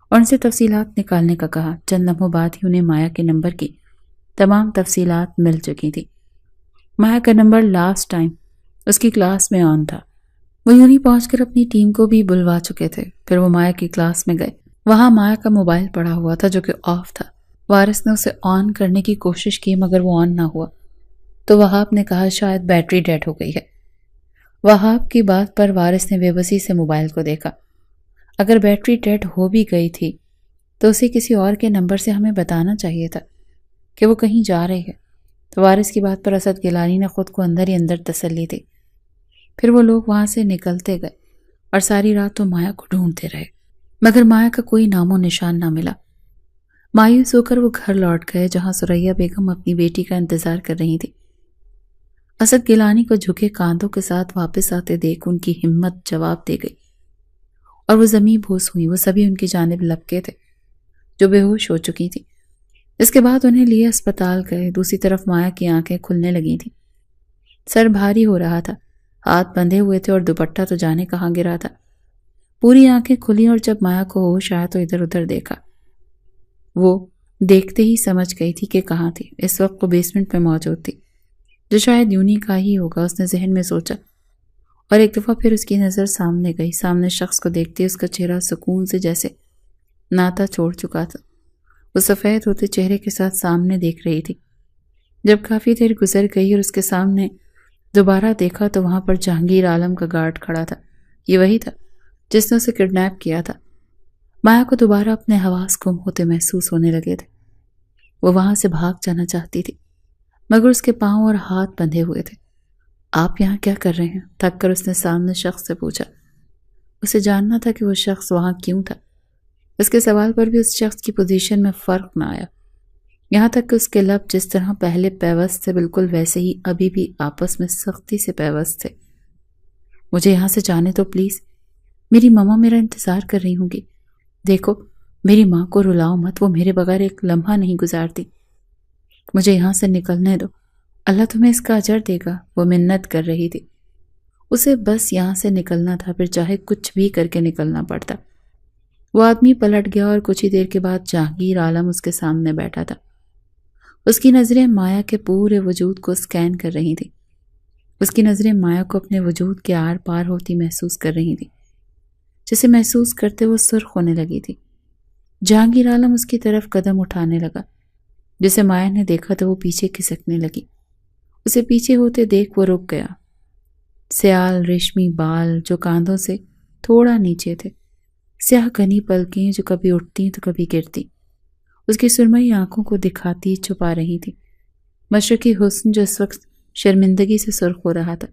اور ان سے تفصیلات نکالنے کا کہا۔ چند لمحوں بعد ہی انہیں مایا کے نمبر کی تمام تفصیلات مل چکی تھی۔ مایا کا نمبر لاسٹ ٹائم اس کی کلاس میں آن تھا۔ وہ یونی پہنچ کر اپنی ٹیم کو بھی بلوا چکے تھے۔ پھر وہ مایا کی کلاس میں گئے۔ وہاں مایا کا موبائل پڑا ہوا تھا جو کہ آف تھا۔ وارث نے اسے آن کرنے کی کوشش کی مگر وہ آن نہ ہوا، تو وہاب نے کہا شاید بیٹری ڈیڈ ہو گئی ہے۔ وہاب کی بات پر وارث نے بے بسی سے موبائل کو دیکھا۔ اگر بیٹری ڈیڈ ہو بھی گئی تھی تو اسے کسی اور کے نمبر سے ہمیں بتانا چاہیے تھا کہ وہ کہیں جا رہی ہے۔ تو وارث کی بات پر اسد گیلانی نے خود کو اندر ہی اندر تسلی دی۔ پھر وہ لوگ وہاں سے نکلتے گئے اور ساری رات تو مایا کو ڈھونڈتے رہے، مگر مایا کا کوئی نام و نشان نہ ملا۔ مایوس ہو کر وہ گھر لوٹ گئے، جہاں ثریا بیگم اپنی بیٹی کا انتظار کر رہی تھی۔ اسد گیلانی کو جھکے کاندھوں کے ساتھ واپس آتے دیکھ ان کی ہمت جواب دے گئی اور وہ زمیں بوس ہوئی۔ وہ سبھی ان کی جانب لپکے تھے جو بے ہوش ہو چکی تھی۔ اس کے بعد انہیں لیے اسپتال گئے۔ دوسری طرف مایا کی آنکھیں کھلنے لگی تھیں۔ سر بھاری ہو رہا تھا، ہاتھ بندھے ہوئے تھے اور دوپٹہ تو جانے کہاں گرا تھا۔ پوری آنکھیں کھلی اور جب مایا کو ہوش آیا تو ادھر ادھر دیکھا۔ وہ دیکھتے ہی سمجھ گئی تھی کہ کہاں تھی۔ اس وقت وہ بیسمنٹ میں موجود تھی، جو شاید یونی کا ہی ہوگا، اس نے ذہن میں سوچا، اور ایک دفعہ پھر اس کی نظر سامنے گئی۔ سامنے شخص کو دیکھتے اس کا چہرہ سکون سے جیسے ناتا چھوڑ چکا تھا۔ وہ سفید ہوتے چہرے کے ساتھ سامنے دیکھ رہی تھی۔ جب کافی دیر گزر گئی اور اس کے سامنے دوبارہ دیکھا تو وہاں پر جہانگیر عالم کا گارڈ کھڑا تھا۔ یہ وہی تھا جس نے اسے کڈنیپ کیا تھا۔ مایا کو دوبارہ اپنے حواس گم ہوتے محسوس ہونے لگے تھے۔ وہ وہاں سے بھاگ جانا چاہتی تھی، مگر اس کے پاؤں اور ہاتھ بندھے ہوئے تھے۔ آپ یہاں کیا کر رہے ہیں؟ تھک کر اس نے سامنے شخص سے پوچھا۔ اسے جاننا تھا کہ وہ شخص وہاں کیوں تھا۔ اس کے سوال پر بھی اس شخص کی پوزیشن میں فرق نہ آیا، یہاں تک کہ اس کے لب جس طرح پہلے پیوست تھے بالکل ویسے ہی ابھی بھی آپس میں سختی سے پیوست تھے۔ مجھے یہاں سے جانے دو پلیز، میری ماما میرا انتظار کر رہی ہوں گی۔ دیکھو میری ماں کو رلاؤ مت، وہ میرے بغیر ایک لمحہ نہیں گزارتی۔ مجھے یہاں سے نکلنے دو، اللہ تمہیں اس کا اجر دے گا۔ وہ منت کر رہی تھی۔ اسے بس یہاں سے نکلنا تھا، پھر چاہے کچھ بھی کر کے نکلنا پڑتا۔ وہ آدمی پلٹ گیا اور کچھ ہی دیر کے بعد جہانگیر عالم اس کے سامنے بیٹھا تھا۔ اس کی نظریں مایا کے پورے وجود کو سکین کر رہی تھیں۔ اس کی نظریں مایا کو اپنے وجود کے آر پار ہوتی محسوس کر رہی تھیں، جسے محسوس کرتے وہ سرخ ہونے لگی تھی۔ جہانگیر عالم اس کی طرف قدم اٹھانے لگا۔ جسے مایا نے دیکھا تو وہ پیچھے کھسکنے لگی۔ اسے پیچھے ہوتے دیکھ وہ رک گیا۔ سیال ریشمی بال جو کاندھوں سے تھوڑا نیچے تھے، سیاہ گھنی پلکیں جو کبھی اٹھتی تو کبھی گرتی، اس کی سرمئی آنکھوں کو دکھاتی چھپا رہی تھی۔ مشرقی حسن جو اس وقت شرمندگی سے سرخ ہو رہا تھا۔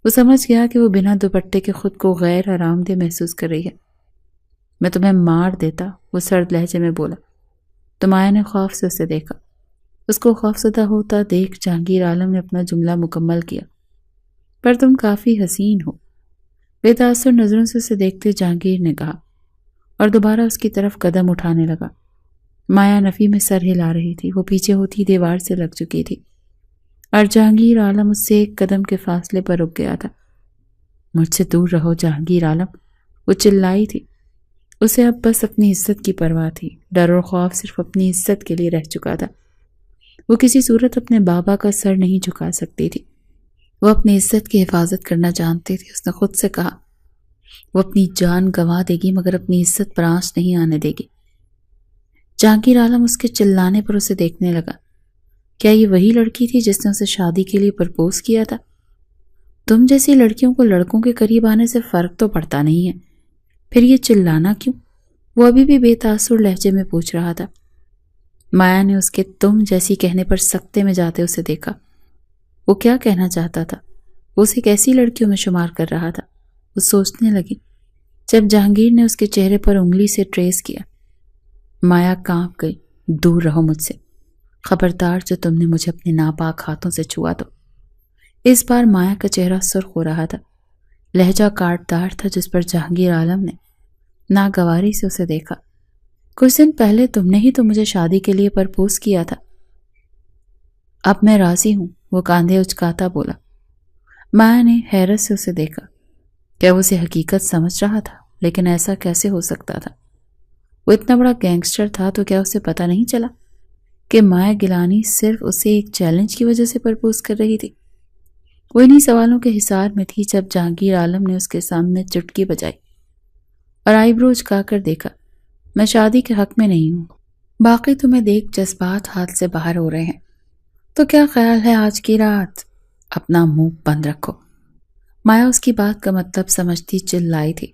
وہ سمجھ گیا کہ وہ بنا دوپٹے کے خود کو غیر آرام دہ محسوس کر رہی ہے۔ میں تمہیں مار دیتا، وہ سرد لہجے میں بولا۔ تو مایا نے خوف سے اسے دیکھا۔ اس کو خوفزدہ ہوتا دیکھ جہانگیر عالم نے اپنا جملہ مکمل کیا۔ پر تم کافی حسین ہو، بے تاثر نظروں سے اسے دیکھتے جہانگیر نے کہا، اور دوبارہ اس کی طرف قدم اٹھانے لگا۔ مایا نفی میں سر ہلا رہی تھی، وہ پیچھے ہوتی دیوار سے لگ چکی تھی، اور جہانگیر عالم اس سے ایک قدم کے فاصلے پر رک گیا تھا۔ مجھ سے دور رہو جہانگیر عالم، وہ چلائی تھی۔ اسے اب بس اپنی عزت کی پرواہ تھی، ڈر اور خوف صرف اپنی عزت کے لیے رہ چکا تھا۔ وہ کسی صورت اپنے بابا کا سر نہیں جھکا سکتی تھی، وہ اپنی عزت کی حفاظت کرنا جانتی تھی۔ اس نے خود سے کہا وہ اپنی جان گنوا دے گی مگر اپنی عزت پر آنچ نہیں آنے دے گی۔ جہانگیر عالم اس کے چلانے پر اسے دیکھنے لگا۔ کیا یہ وہی لڑکی تھی جس نے اسے شادی کے لیے پرپوز کیا تھا؟ تم جیسی لڑکیوں کو لڑکوں کے قریب آنے سے فرق تو پڑتا نہیں ہے، پھر یہ چلانا کیوں؟ وہ ابھی بھی بے تاثر لہجے میں پوچھ رہا تھا۔ مایا نے اس کے تم جیسی کہنے پر سکتے میں جاتے اسے دیکھا۔ وہ کیا کہنا چاہتا تھا؟ وہ اسے کیسی لڑکیوں میں شمار کر رہا تھا؟ وہ سوچنے لگی جب جہانگیر نے اس کے چہرے پر انگلی سے ٹریس کیا۔ مایا کانپ گئی۔ دور رہو مجھ سے، خبردار جو تم نے مجھے اپنے ناپاک ہاتھوں سے چھوا تو۔ اس بار مایا کا چہرہ سرخ ہو رہا تھا، لہجہ کاٹدار تھا جس پر جہانگیر عالم نے ناگواری سے اسے دیکھا۔ کچھ دن پہلے تم نے ہی تو مجھے شادی کے لیے پرپوز کیا تھا۔ اب میں راضی ہوں، وہ کاندھے اچکاتا بولا۔ مایا نے حیرت سے اسے دیکھا۔ کیا وہ اسے حقیقت سمجھ رہا تھا؟ لیکن ایسا کیسے ہو سکتا تھا؟ وہ اتنا بڑا گینگسٹر تھا تو کیا اسے پتہ نہیں چلا کہ مایا گیلانی صرف اسے ایک چیلنج کی وجہ سے پرپوز کر رہی تھی؟ وہ انہی سوالوں کے حصار میں تھی جب جہانگیر عالم نے اس کے سامنے چٹکی بجائی اور آئی برو جھکا کر دیکھا۔ میں شادی کے حق میں نہیں ہوں، باقی تمہیں دیکھ جذبات ہاتھ سے باہر ہو رہے ہیں، تو کیا خیال ہے آج کی رات؟ اپنا منہ بند رکھو۔ مایا اس کی بات کا مطلب سمجھتی چلائی تھی۔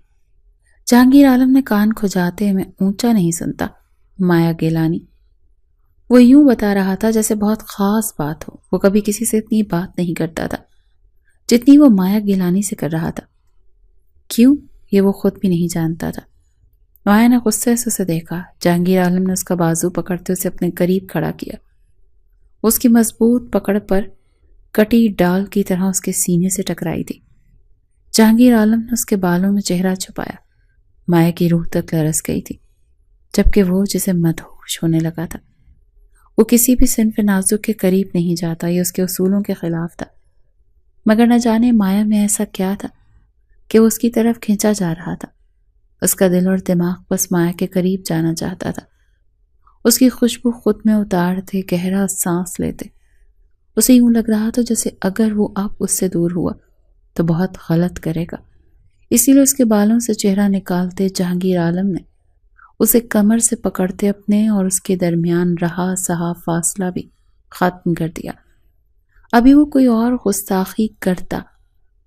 جہانگیر عالم نے کان کھجاتے میں اونچا نہیں سنتا۔ مایا گیلانی، وہ یوں بتا رہا تھا جیسے بہت خاص بات ہو۔ وہ کبھی کسی سے اتنی بات نہیں کرتا تھا جتنی وہ مایا گیلانی سے کر رہا تھا۔ کیوں؟ یہ وہ خود بھی نہیں جانتا تھا۔ مایا نے غصے سے اسے دیکھا۔ جہانگیر عالم نے اس کا بازو پکڑتے اسے اپنے قریب کھڑا کیا۔ اس کی مضبوط پکڑ پر کٹی ڈال کی طرح اس کے سینے سے ٹکرائی تھی۔ جہانگیر عالم نے اس کے بالوں میں چہرہ چھپایا۔ مایا کی روح تک لرز گئی تھی، جبکہ وہ جسے مدہوش ہونے لگا تھا۔ وہ کسی بھی صنف نازک کے قریب نہیں جاتا، یہ اس کے اصولوں کے خلاف تھا، مگر نہ جانے مایا میں ایسا کیا تھا کہ وہ اس کی طرف کھینچا جا رہا تھا۔ اس کا دل اور دماغ بس مایا کے قریب جانا چاہتا تھا۔ اس کی خوشبو خود میں اتارتے، گہرا سانس لیتے اسے یوں لگ رہا تھا جیسے اگر وہ اب اس سے دور ہوا تو بہت غلط کرے گا۔ اسی لیے اس کے بالوں سے چہرہ نکالتے جہانگیر عالم نے اسے کمر سے پکڑتے اپنے اور اس کے درمیان رہا سہا فاصلہ بھی ختم کر دیا۔ ابھی وہ کوئی اور گستاخی کرتا،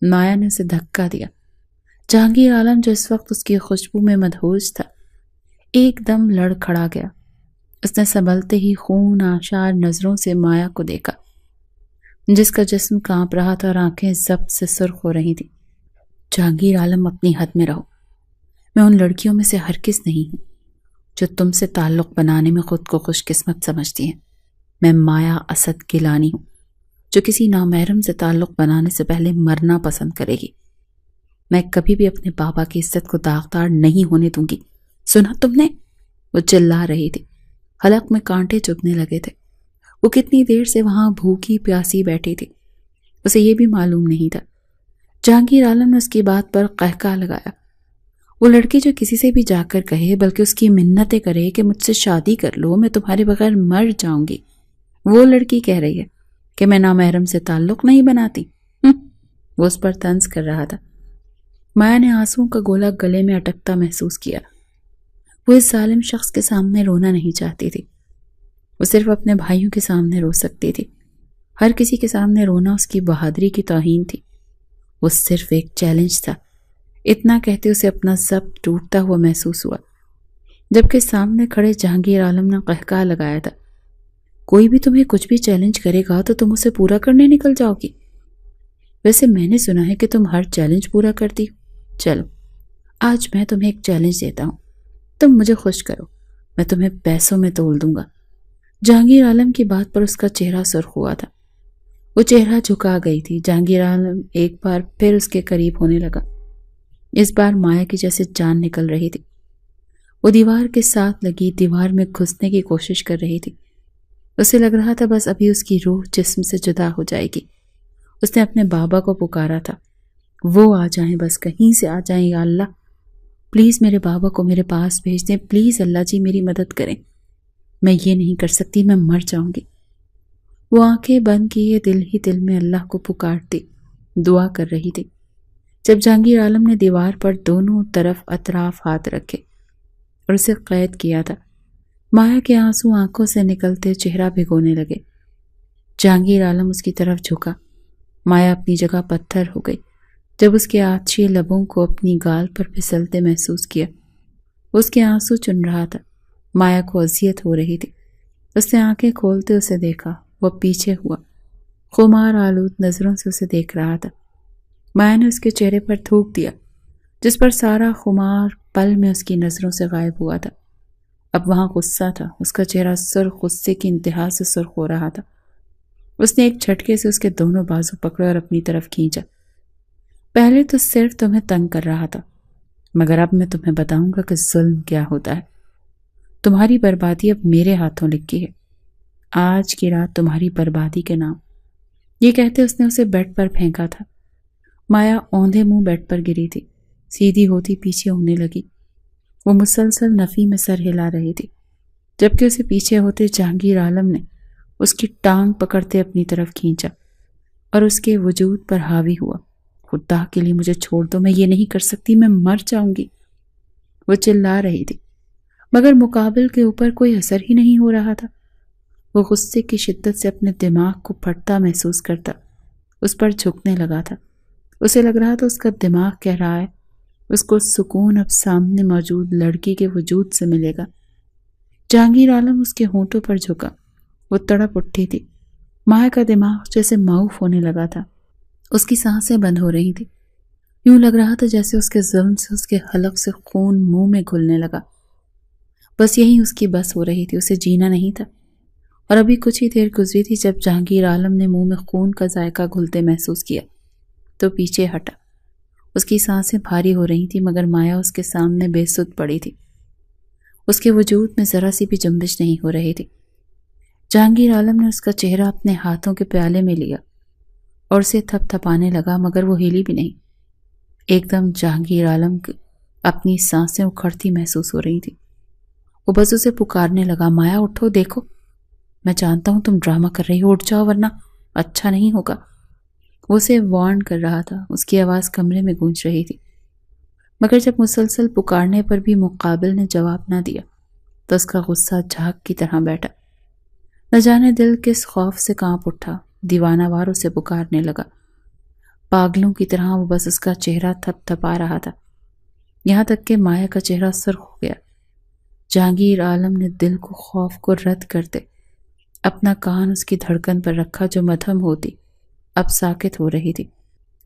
مایا نے اسے دھکا دیا۔ جہانگیر عالم جو اس وقت اس کی خوشبو میں مدہوش تھا، ایک دم لڑ کھڑا گیا۔ اس نے سنبھلتے ہی خون آشار نظروں سے مایا کو دیکھا، جس کا جسم کانپ رہا تھا اور آنکھیں ضبط سے سرخ ہو رہی تھیں۔ جہانگیر عالم، اپنی حد میں رہو۔ میں ان لڑکیوں میں سے ہرگز نہیں ہوں جو تم سے تعلق بنانے میں خود کو خوش قسمت سمجھتی ہیں۔ میں مایا اسد گیلانی ہوں، جو کسی نامحرم سے تعلق بنانے سے پہلے مرنا پسند کرے گی۔ میں کبھی بھی اپنے بابا کی عزت کو داغدار نہیں ہونے دوں گی۔ سنا تم نے؟ وہ چلا رہی تھی، حلق میں کانٹے چبھنے لگے تھے۔ وہ کتنی دیر سے وہاں بھوکی پیاسی بیٹھی تھی، اسے یہ بھی معلوم نہیں تھا۔ جہانگیر عالم نے اس کی بات پر قہقہ لگایا۔ وہ لڑکی جو کسی سے بھی جا کر کہے، بلکہ اس کی منتیں کرے کہ مجھ سے شادی کر لو، میں تمہارے بغیر مر جاؤں گی، وہ لڑکی کہہ رہی ہے کہ میں نامحرم سے تعلق نہیں بناتی۔ وہ اس پر طنز کر رہا تھا۔ مایا نے آنسوؤں کا گولا گلے میں اٹکتا محسوس کیا۔ وہ اس ظالم شخص کے سامنے رونا نہیں چاہتی تھی، وہ صرف اپنے بھائیوں کے سامنے رو سکتی تھی۔ ہر کسی کے سامنے رونا اس کی بہادری کی توہین تھی۔ وہ صرف ایک چیلنج تھا۔ اتنا کہتے اسے اپنا ضبط ٹوٹتا ہوا محسوس ہوا، جبکہ سامنے کھڑے جہانگیر عالم نے قہقہہ لگایا تھا، کوئی بھی تمہیں کچھ بھی چیلنج کرے گا تو تم اسے پورا کرنے نکل جاؤ گی؟ ویسے میں نے سنا ہے کہ تم ہر چیلنج پورا کرتی ہو۔ چلو آج میں تمہیں ایک چیلنج دیتا ہوں، تم مجھے خوش کرو، میں تمہیں پیسوں میں تول دوں گا۔ جہانگیر عالم کی بات پر اس کا چہرہ سرخ ہوا تھا، وہ چہرہ جھکا گئی تھی۔ جہانگیر عالم ایک بار پھر اس کے قریب ہونے لگا، اس بار مایا کی جیسے جان نکل رہی تھی۔ وہ دیوار کے ساتھ لگی دیوار میں گھسنے کی کوشش کر رہی تھی، اسے لگ رہا تھا بس ابھی اس کی روح جسم سے جدا ہو جائے گی۔ اس نے اپنے بابا کو پکارا تھا، وہ آ جائیں، بس کہیں سے آ جائیں، یا اللہ پلیز میرے بابا کو میرے پاس بھیج دیں، پلیز اللہ جی میری مدد کریں، میں یہ نہیں کر سکتی، میں مر جاؤں گی۔ وہ آنکھیں بند کیے دل ہی دل میں اللہ کو پکارتی دعا کر رہی تھی، جب جہانگیر عالم نے دیوار پر دونوں طرف اطراف ہاتھ رکھے اور اسے قید کیا تھا، مایا کے آنسو آنکھوں سے نکلتے چہرہ بھگونے لگے۔ جہانگیر عالم اس کی طرف جھکا، مایا اپنی جگہ پتھر ہو گئی جب اس کے آتشی لبوں کو اپنی گال پر پھسلتے محسوس کیا۔ اس کے آنسو چن رہا تھا، مایا کو اذیت ہو رہی تھی۔ اس نے آنکھیں کھولتے اسے دیکھا، وہ پیچھے ہوا، خمار آلود نظروں سے اسے دیکھ رہا تھا۔ مایا نے اس کے چہرے پر تھوک دیا، جس پر سارا خمار پل میں اس کی نظروں سے غائب ہوا تھا۔ اب وہاں غصہ تھا، اس کا چہرہ سرخ غصے کی انتہا سے سرخ ہو رہا تھا۔ اس نے ایک جھٹکے سے اس کے دونوں بازو پکڑے اور اپنی طرف کھینچا۔ پہلے تو صرف تمہیں تنگ کر رہا تھا، مگر اب میں تمہیں بتاؤں گا کہ ظلم کیا ہوتا ہے۔ تمہاری بربادی اب میرے ہاتھوں لکھی ہے، آج کی رات تمہاری بربادی کے نام۔ یہ کہتے اس نے اسے بیڈ پر پھینکا تھا۔ مایا اوندھے منہ بیڈ پر گری تھی، سیدھی ہوتی پیچھے ہونے لگی۔ وہ مسلسل نفی میں سر ہلا رہی تھی، جبکہ اسے پیچھے ہوتے جہانگیر عالم نے اس کی ٹانگ پکڑتے اپنی طرف کھینچا اور اس کے وجود پر حاوی ہوا۔ خدا کے لیے مجھے چھوڑ دو، میں یہ نہیں کر سکتی، میں مر جاؤں گی، وہ چلا رہی تھی، مگر مقابل کے اوپر کوئی اثر ہی نہیں ہو رہا تھا۔ وہ غصے کی شدت سے اپنے دماغ کو پھٹتا محسوس کرتا اس پر جھکنے لگا تھا۔ اسے لگ رہا تھا اس کا دماغ کہہ رہا ہے اس کو سکون اب سامنے موجود لڑکی کے وجود سے ملے گا۔ جہانگیر عالم اس کے ہونٹوں پر جھکا، وہ تڑپ اٹھی تھی۔ مایا کا دماغ جیسے معوف ہونے لگا تھا، اس کی سانسیں بند ہو رہی تھی، یوں لگ رہا تھا جیسے اس کے ظلم سے اس کے حلق سے خون منہ میں گھلنے لگا۔ بس یہی اس کی بس ہو رہی تھی، اسے جینا نہیں تھا۔ اور ابھی کچھ ہی دیر گزری تھی جب جہانگیر عالم نے منہ میں خون کا ذائقہ گھلتے محسوس کیا تو پیچھے ہٹا۔ اس کی سانسیں بھاری ہو رہی تھی، مگر مایا اس کے سامنے بے سدھ پڑی تھی، اس کے وجود میں ذرا سی بھی جنبش نہیں ہو رہی تھی۔ جہانگیر عالم نے اس کا چہرہ اپنے ہاتھوں کے پیالے میں لیا اور اسے تھپ تھپانے لگا، مگر وہ ہلی بھی نہیں۔ ایک دم جہانگیر عالم اپنی سانسیں اکھڑتی محسوس ہو رہی تھی۔ وہ بس اسے پکارنے لگا، مایا اٹھو، دیکھو، میں جانتا ہوں تم ڈرامہ کر رہی ہو، اٹھ جاؤ ورنہ اچھا نہیں ہوگا۔ وہ اسے وارن کر رہا تھا، اس کی آواز کمرے میں گونج رہی تھی، مگر جب مسلسل پکارنے پر بھی مقابل نے جواب نہ دیا تو اس کا غصہ جھاگ کی طرح بیٹھا۔ نہ جانے دل کس خوف سے کانپ اٹھا، دیوانہ وار اسے پکارنے لگا۔ پاگلوں کی طرح وہ بس اس کا چہرہ تھپ تھپا رہا تھا، یہاں تک کہ مایا کا چہرہ سرخ ہو گیا۔ جہانگیر عالم نے دل کو خوف کو رد کرتے اپنا کان اس کی دھڑکن پر رکھا جو مدھم ہوتی اب ساکت ہو رہی تھی،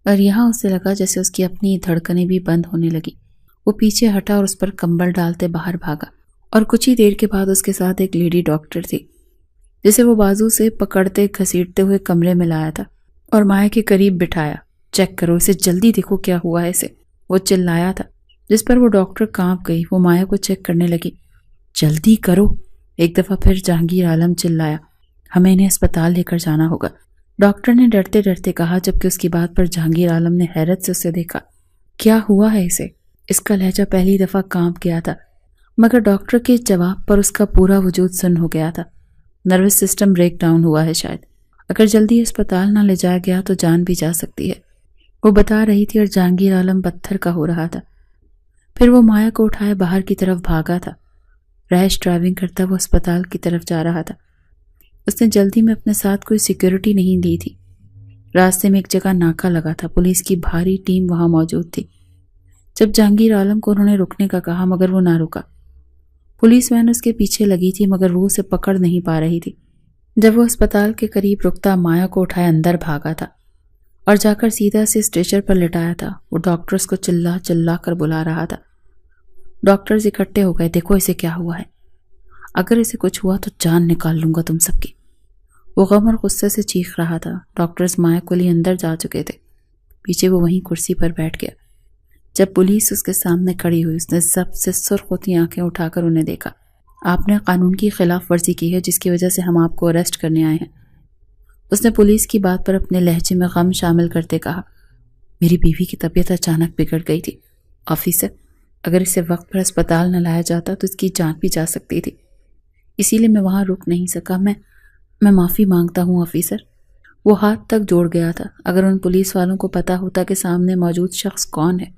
اور یہاں اسے لگا جیسے اس کی اپنی دھڑکنیں بھی بند ہونے لگی۔ وہ پیچھے ہٹا اور اس پر کمبل ڈالتے باہر بھاگا، اور کچھ ہی دیر کے بعد اس کے ساتھ ایک لیڈی ڈاکٹر تھی جسے وہ بازو سے پکڑتے گھسیٹتے ہوئے کمرے میں لایا تھا اور مایا کے قریب بٹھایا۔ چیک کرو اسے، جلدی دیکھو کیا ہوا ہے اسے، وہ چلایا تھا، جس پر وہ ڈاکٹر کانپ گئی۔ وہ مایا کو چیک کرنے لگی۔ جلدی کرو، ایک دفعہ پھر جہانگیر عالم چلایا، ہمیں انہیں اسپتال لے کر جانا ہوگا، ڈاکٹر نے ڈرتے ڈرتے کہا، جبکہ اس کی بات پر جہانگیر عالم نے حیرت سے اسے دیکھا۔ کیا ہوا ہے اسے؟ اس کا لہجہ پہلی دفعہ کانپ گیا تھا، مگر ڈاکٹر کے جواب پر اس کا پورا وجود سن ہو گیا تھا۔ نروس سسٹم بریک ڈاؤن ہوا ہے شاید، اگر جلدی اسپتال نہ لے جایا گیا تو جان بھی جا سکتی ہے، وہ بتا رہی تھی، اور جہانگیر عالم پتھر کا ہو رہا تھا۔ پھر وہ مایا کو اٹھائے باہر کی طرف بھاگا تھا، ریش ڈرائیونگ کرتا وہ اسپتال کی طرف جا رہا تھا۔ اس نے جلدی میں اپنے ساتھ کوئی سیکیورٹی نہیں لی تھی، راستے میں ایک جگہ ناکا لگا تھا، پولیس کی بھاری ٹیم وہاں موجود تھی۔ جب جہانگیر عالم کو انہوں نے رکنے کا کہا مگر وہ نہ رکا۔ پولیس وین اس کے پیچھے لگی تھی مگر وہ اسے پکڑ نہیں پا رہی تھی۔ جب وہ اسپتال کے قریب رکتا مایا کو اٹھائے اندر بھاگا تھا اور جا کر سیدھا سے اسٹریچر پر لٹایا تھا۔ وہ ڈاکٹرز کو چلا چلا کر بلا رہا تھا۔ ڈاکٹرز اکٹھے ہو گئے، دیکھو اسے کیا ہوا ہے، اگر اسے کچھ ہوا تو جان نکال لوں گا تم سب کی۔ وہ غم اور غصے سے چیخ رہا تھا۔ ڈاکٹرز مایا کو لیے اندر جا چکے تھے۔ پیچھے وہ وہیں کرسی پر بیٹھ گیا۔ جب پولیس اس کے سامنے کھڑی ہوئی اس نے سب سے سرخ ہوتی آنکھیں اٹھا کر انہیں دیکھا۔ آپ نے قانون کی خلاف ورزی کی ہے جس کی وجہ سے ہم آپ کو اریسٹ کرنے آئے ہیں۔ اس نے پولیس کی بات پر اپنے لہجے میں غم شامل کرتے کہا، میری بیوی کی طبیعت اچانک بگڑ گئی تھی آفیسر، اگر اسے وقت پر اسپتال نہ لایا جاتا تو اس کی جان بھی جا سکتی تھی، اسی لیے میں وہاں رک نہیں سکا۔ میں معافی مانگتا ہوں آفیسر۔ وہ ہاتھ تک جوڑ گیا تھا۔ اگر ان پولیس والوں کو پتا ہوتا کہ سامنے موجود شخص کون ہے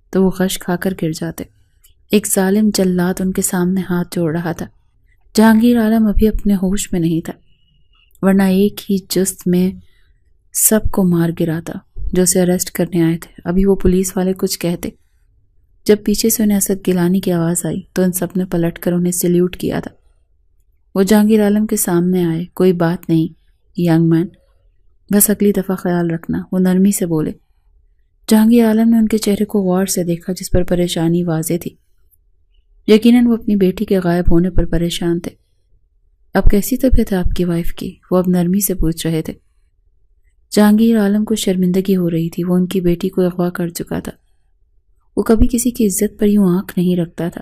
تو وہ غش کھا کر گر جاتے۔ ایک ظالم جلاد ان کے سامنے ہاتھ جوڑ رہا تھا۔ جہانگیر عالم ابھی اپنے ہوش میں نہیں تھا، ورنہ ایک ہی جست میں سب کو مار گراتا جو اسے اریسٹ کرنے آئے تھے۔ ابھی وہ پولیس والے کچھ کہتے، جب پیچھے سے انہیں اسد گیلانی کی آواز آئی تو ان سب نے پلٹ کر انہیں سیلیوٹ کیا تھا۔ وہ جہانگیر عالم کے سامنے آئے، کوئی بات نہیں ینگ مین، بس اگلی دفعہ خیال رکھنا، وہ نرمی سے بولے۔ جہانگیر عالم نے ان کے چہرے کو غور سے دیکھا جس پر پریشانی واضح تھی۔ یقیناً وہ اپنی بیٹی کے غائب ہونے پر پریشان تھے۔ اب کیسی طبیعت ہے آپ کی وائف کی؟ وہ اب نرمی سے پوچھ رہے تھے۔ جہانگیر عالم کو شرمندگی ہو رہی تھی، وہ ان کی بیٹی کو اغوا کر چکا تھا۔ وہ کبھی کسی کی عزت پر یوں آنکھ نہیں رکھتا تھا۔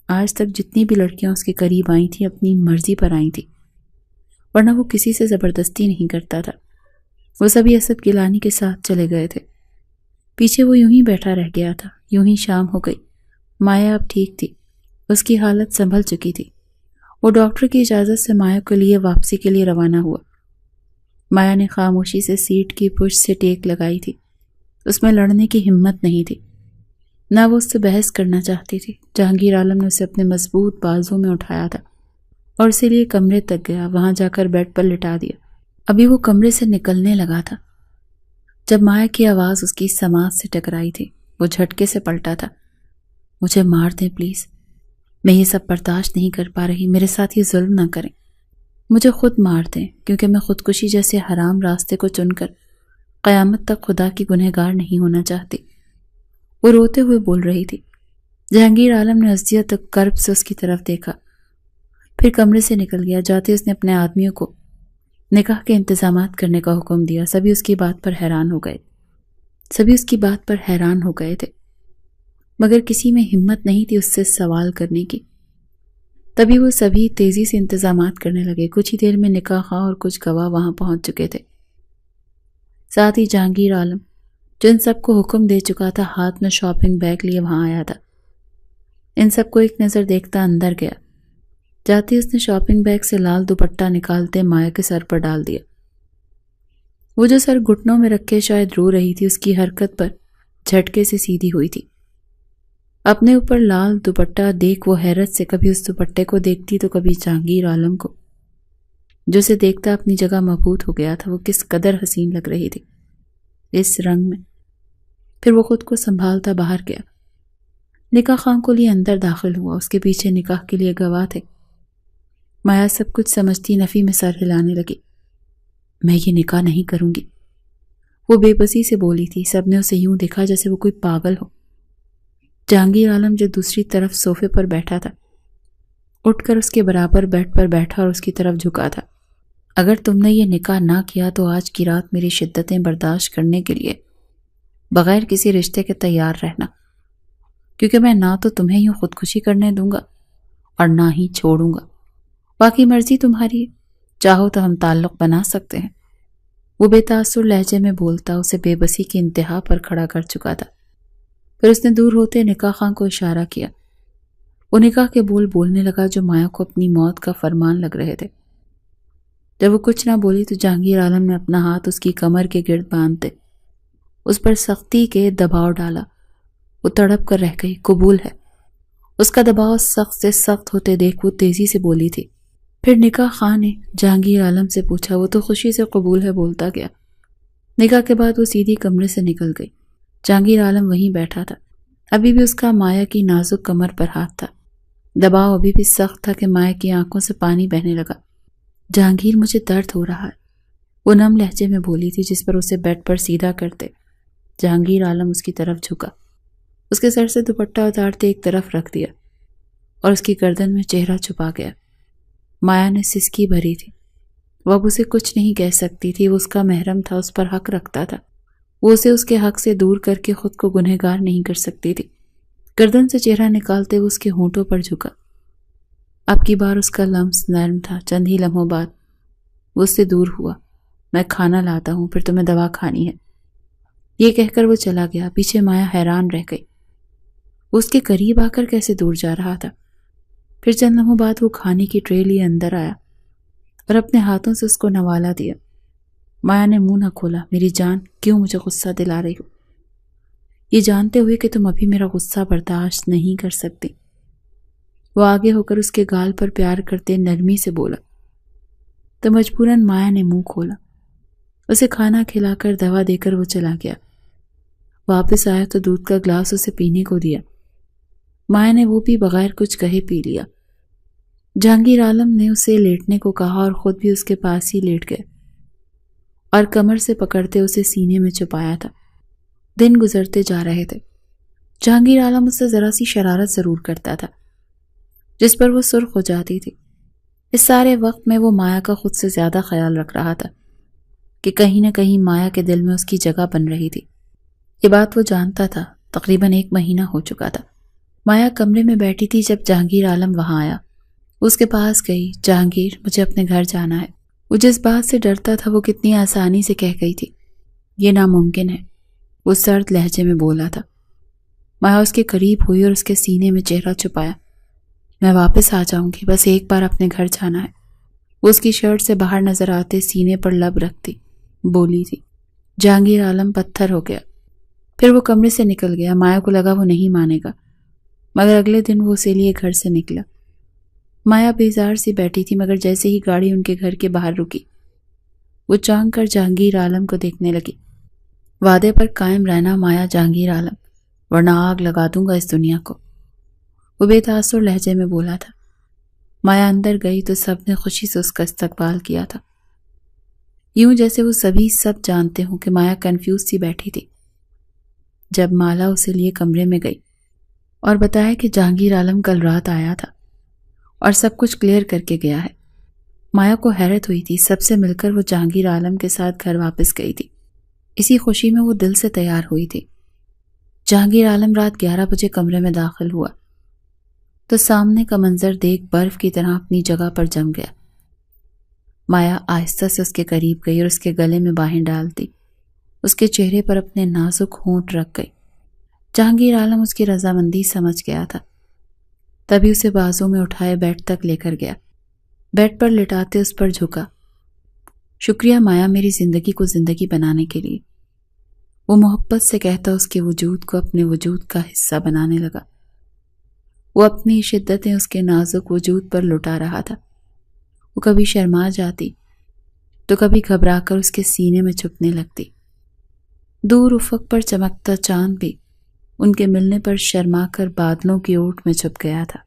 آج تک جتنی بھی لڑکیاں اس کے قریب آئی تھیں اپنی مرضی پر آئی تھیں، ورنہ وہ کسی سے زبردستی نہیں کرتا تھا۔ وہ سبھی اسد گیلانی کے ساتھ چلے گئے تھے۔ پیچھے وہ یوں ہی بیٹھا رہ گیا تھا۔ یوں ہی شام ہو گئی۔ مایا اب ٹھیک تھی، اس کی حالت سنبھل چکی تھی۔ وہ ڈاکٹر کی اجازت سے مایا کے لیے واپسی کے لیے روانہ ہوا۔ مایا نے خاموشی سے سیٹ کی پشت سے ٹیک لگائی تھی۔ اس میں لڑنے کی ہمت نہیں تھی، نہ وہ اس سے بحث کرنا چاہتی تھی۔ جہانگیر عالم نے اسے اپنے مضبوط بازوں میں اٹھایا تھا اور اسے لیے کمرے تک گیا، وہاں جا کر بیڈ پر لٹا دیا۔ ابھی وہ کمرے سے نکلنے لگا تھا جب مایا کی آواز اس کی سماعت سے ٹکرائی تھی۔ وہ جھٹکے سے پلٹا تھا۔ مجھے مار دیں پلیز، میں یہ سب برداشت نہیں کر پا رہی، میرے ساتھ یہ ظلم نہ کریں، مجھے خود مار دیں، کیونکہ میں خودکشی جیسے حرام راستے کو چن کر قیامت تک خدا کی گنہگار نہیں ہونا چاہتی۔ وہ روتے ہوئے بول رہی تھی۔ جہانگیر عالم نے اذیت و کرب سے اس کی طرف دیکھا، پھر کمرے سے نکل گیا۔ جاتے اس نے اپنے آدمیوں کو نکاح کے انتظامات کرنے کا حکم دیا۔ سبھی اس کی بات پر حیران ہو گئے تھے، مگر کسی میں ہمت نہیں تھی اس سے سوال کرنے کی۔ تبھی وہ سبھی تیزی سے انتظامات کرنے لگے۔ کچھ ہی دیر میں نکاح خواہ اور کچھ گواہ وہاں پہنچ چکے تھے، ساتھ ہی جہانگیر عالم جو ان سب کو حکم دے چکا تھا ہاتھ میں شاپنگ بیگ لیے وہاں آیا تھا۔ ان سب کو ایک نظر دیکھتا اندر گیا۔ جاتے اس نے شاپنگ بیگ سے لال دوپٹہ نکالتے مایا کے سر پر ڈال دیا۔ وہ جو سر گھٹنوں میں رکھے شاید رو رہی تھی، اس کی حرکت پر جھٹکے سے سیدھی ہوئی تھی۔ اپنے اوپر لال دوپٹہ دیکھ وہ حیرت سے کبھی اس دوپٹے کو دیکھتی تو کبھی جہانگیر عالم کو، جو اسے دیکھتا اپنی جگہ مبہوت ہو گیا تھا۔ وہ کس قدر حسین لگ رہی تھی اس رنگ میں۔ پھر وہ خود کو سنبھالتا باہر گیا۔ نکاح خواہ کو لیے اندر داخل ہوا۔ اس کے پیچھے نکاح کے لیے گواہ تھے۔ مایا سب کچھ سمجھتی نفی میں سر ہلانے لگی۔ میں یہ نکاح نہیں کروں گی، وہ بے بسی سے بولی تھی۔ سب نے اسے یوں دیکھا جیسے وہ کوئی پاگل ہو۔ جہانگیر عالم جو دوسری طرف صوفے پر بیٹھا تھا اٹھ کر اس کے برابر بیڈ پر بیٹھا اور اس کی طرف جھکا تھا۔ اگر تم نے یہ نکاح نہ کیا تو آج کی رات میری شدتیں برداشت کرنے کے لیے بغیر کسی رشتے کے تیار رہنا، کیونکہ میں نہ تو تمہیں یوں خودکشی کرنے دوں گا اور نہ ہی چھوڑوں گا۔ باقی مرضی تمہاری ہے، چاہو تو ہم تعلق بنا سکتے ہیں۔ وہ بے تاثر لہجے میں بولتا اسے بے بسی کی انتہا پر کھڑا کر چکا تھا۔ پھر اس نے دور ہوتے نکاح خواہ کو اشارہ کیا۔ وہ نکاح کے بول بولنے لگا جو مایا کو اپنی موت کا فرمان لگ رہے تھے۔ جب وہ کچھ نہ بولی تو جہانگیر عالم نے اپنا ہاتھ اس کی کمر کے گرد باندھتے اس پر سختی کے دباؤ ڈالا۔ وہ تڑپ کر رہ گئی۔ قبول ہے۔ اس کا دباؤ سخت سے سخت ہوتے دیکھ وہ تیزی سے بولی تھی۔ پھر نکاح خواہ نے جہانگیر عالم سے پوچھا۔ وہ تو خوشی سے قبول ہے بولتا گیا۔ نکاح کے بعد وہ سیدھی کمرے سے نکل گئی۔ جہانگیر عالم وہیں بیٹھا تھا۔ ابھی بھی اس کا مایا کی نازک کمر پر ہاتھ تھا۔ دباؤ ابھی بھی سخت تھا کہ مایا کی آنکھوں سے پانی بہنے لگا۔ جہانگیر، مجھے درد ہو رہا ہے، وہ نم لہجے میں بولی تھی، جس پر اسے بیڈ پر سیدھا کرتے جہانگیر عالم اس کی طرف جھکا، اس کے سر سے دوپٹہ اتارتے ایک طرف رکھ دیا اور اس کی گردن میں چہرہ چھپا گیا۔ مایا نے سسکی بھری تھی۔ وہ اب اسے کچھ نہیں کہہ سکتی تھی، وہ اس کا محرم تھا، اس پر حق رکھتا تھا۔ وہ اسے اس کے حق سے دور کر کے خود کو گنہگار نہیں کر سکتی تھی۔ گردن سے چہرہ نکالتے وہ اس کے ہونٹوں پر جھکا۔ اب کی بار اس کا لمس نرم تھا۔ چند ہی لمحوں بعد وہ اس سے دور ہوا۔ میں کھانا لاتا ہوں، پھر تمہیں دوا کھانی ہے، یہ کہہ کر وہ چلا گیا۔ پیچھے مایا حیران رہ گئی، وہ اس کے قریب آ کر کیسے دور جا رہا تھا۔ پھر چند لمحوں بعد وہ کھانے کی ٹرے لیے اندر آیا اور اپنے ہاتھوں سے اس کو نوالا دیا۔ مایا نے منہ نہ کھولا۔ میری جان، کیوں مجھے غصہ دلا رہی ہو، یہ جانتے ہوئے کہ تم ابھی میرا غصہ برداشت نہیں کر سکتی؟ وہ آگے ہو کر اس کے گال پر پیار کرتے نرمی سے بولا۔ تو مجبوراً مایا نے منہ کھولا۔ اسے کھانا کھلا کر دوا دے کر وہ چلا گیا۔ واپس آیا تو دودھ کا گلاس اسے پینے کو دیا۔ مایا نے وہ بھی بغیر کچھ کہے پی لیا۔ جہانگیر عالم نے اسے لیٹنے کو کہا اور خود بھی اس کے پاس ہی لیٹ گئے اور کمر سے پکڑتے اسے سینے میں چھپایا تھا۔ دن گزرتے جا رہے تھے۔ جہانگیر عالم اس سے ذرا سی شرارت ضرور کرتا تھا، جس پر وہ سرخ ہو جاتی تھی۔ اس سارے وقت میں وہ مایا کا خود سے زیادہ خیال رکھ رہا تھا کہ کہیں نہ کہیں مایا کے دل میں اس کی جگہ بن رہی تھی۔ یہ بات وہ جانتا تھا۔ تقریباً 1 مہینہ ہو چکا تھا۔ مایا کمرے میں بیٹھی تھی جب جہانگیر عالم وہاں آیا۔ اس کے پاس گئی۔ جہانگیر، مجھے اپنے گھر جانا ہے۔ وہ جس بات سے ڈرتا تھا وہ کتنی آسانی سے کہہ گئی تھی۔ یہ ناممکن ہے، وہ سرد لہجے میں بولا تھا۔ مایا اس کے قریب ہوئی اور اس کے سینے میں چہرہ چھپایا۔ میں واپس آ جاؤں گی، بس ایک بار اپنے گھر جانا ہے، وہ اس کی شرٹ سے باہر نظر آتے سینے پر لب رکھتی بولی تھی۔ جہانگیر عالم پتھر ہو گیا۔ پھر وہ کمرے سے نکل گیا۔ مایا کو لگا وہ نہیں مانے گا، مگر اگلے دن وہ اسے لیے گھر سے نکلا۔ مایا بیزار سی بیٹھی تھی، مگر جیسے ہی گاڑی ان کے گھر کے باہر رکی، وہ چونک کر جہانگیر عالم کو دیکھنے لگی۔ وعدے پر قائم رہنا مایا جہانگیر عالم، ورنہ آگ لگا دوں گا اس دنیا کو، وہ بے تاثر لہجے میں بولا تھا۔ مایا اندر گئی تو سب نے خوشی سے اس کا استقبال کیا تھا، یوں جیسے وہ سبھی سب جانتے ہوں کہ مایا کنفیوز سی بیٹھی تھی۔ جب مالا اسے لیے کمرے میں گئی اور بتایا کہ جہانگیر عالم کل رات آیا تھا اور سب کچھ کلیئر کر کے گیا ہے، مایا کو حیرت ہوئی تھی۔ سب سے مل کر وہ جہانگیر عالم کے ساتھ گھر واپس گئی تھی۔ اسی خوشی میں وہ دل سے تیار ہوئی تھی۔ جہانگیر عالم رات 11 بجے کمرے میں داخل ہوا تو سامنے کا منظر دیکھ برف کی طرح اپنی جگہ پر جم گیا۔ مایا آہستہ سے اس کے قریب گئی اور اس کے گلے میں باہیں ڈالتی اس کے چہرے پر اپنے نازک ہونٹ رکھ گئی۔ جہانگیر عالم اس کی رضامندی سمجھ گیا تھا، تبھی اسے بازوں میں اٹھائے بیڈ تک لے کر گیا۔ بیڈ پر لٹاتے اس پر جھکا۔ شکریہ مایا، میری زندگی کو زندگی بنانے کے لیے، وہ محبت سے کہتا اس کے وجود کو اپنے وجود کا حصہ بنانے لگا۔ وہ اپنی شدتیں اس کے نازک وجود پر لٹا رہا تھا۔ وہ کبھی شرما جاتی تو کبھی گھبرا کر اس کے سینے میں چھپنے لگتی۔ دور افق پر چمکتا چاند بھی ان کے ملنے پر شرما کر بادلوں کی اوٹ میں چھپ گیا تھا۔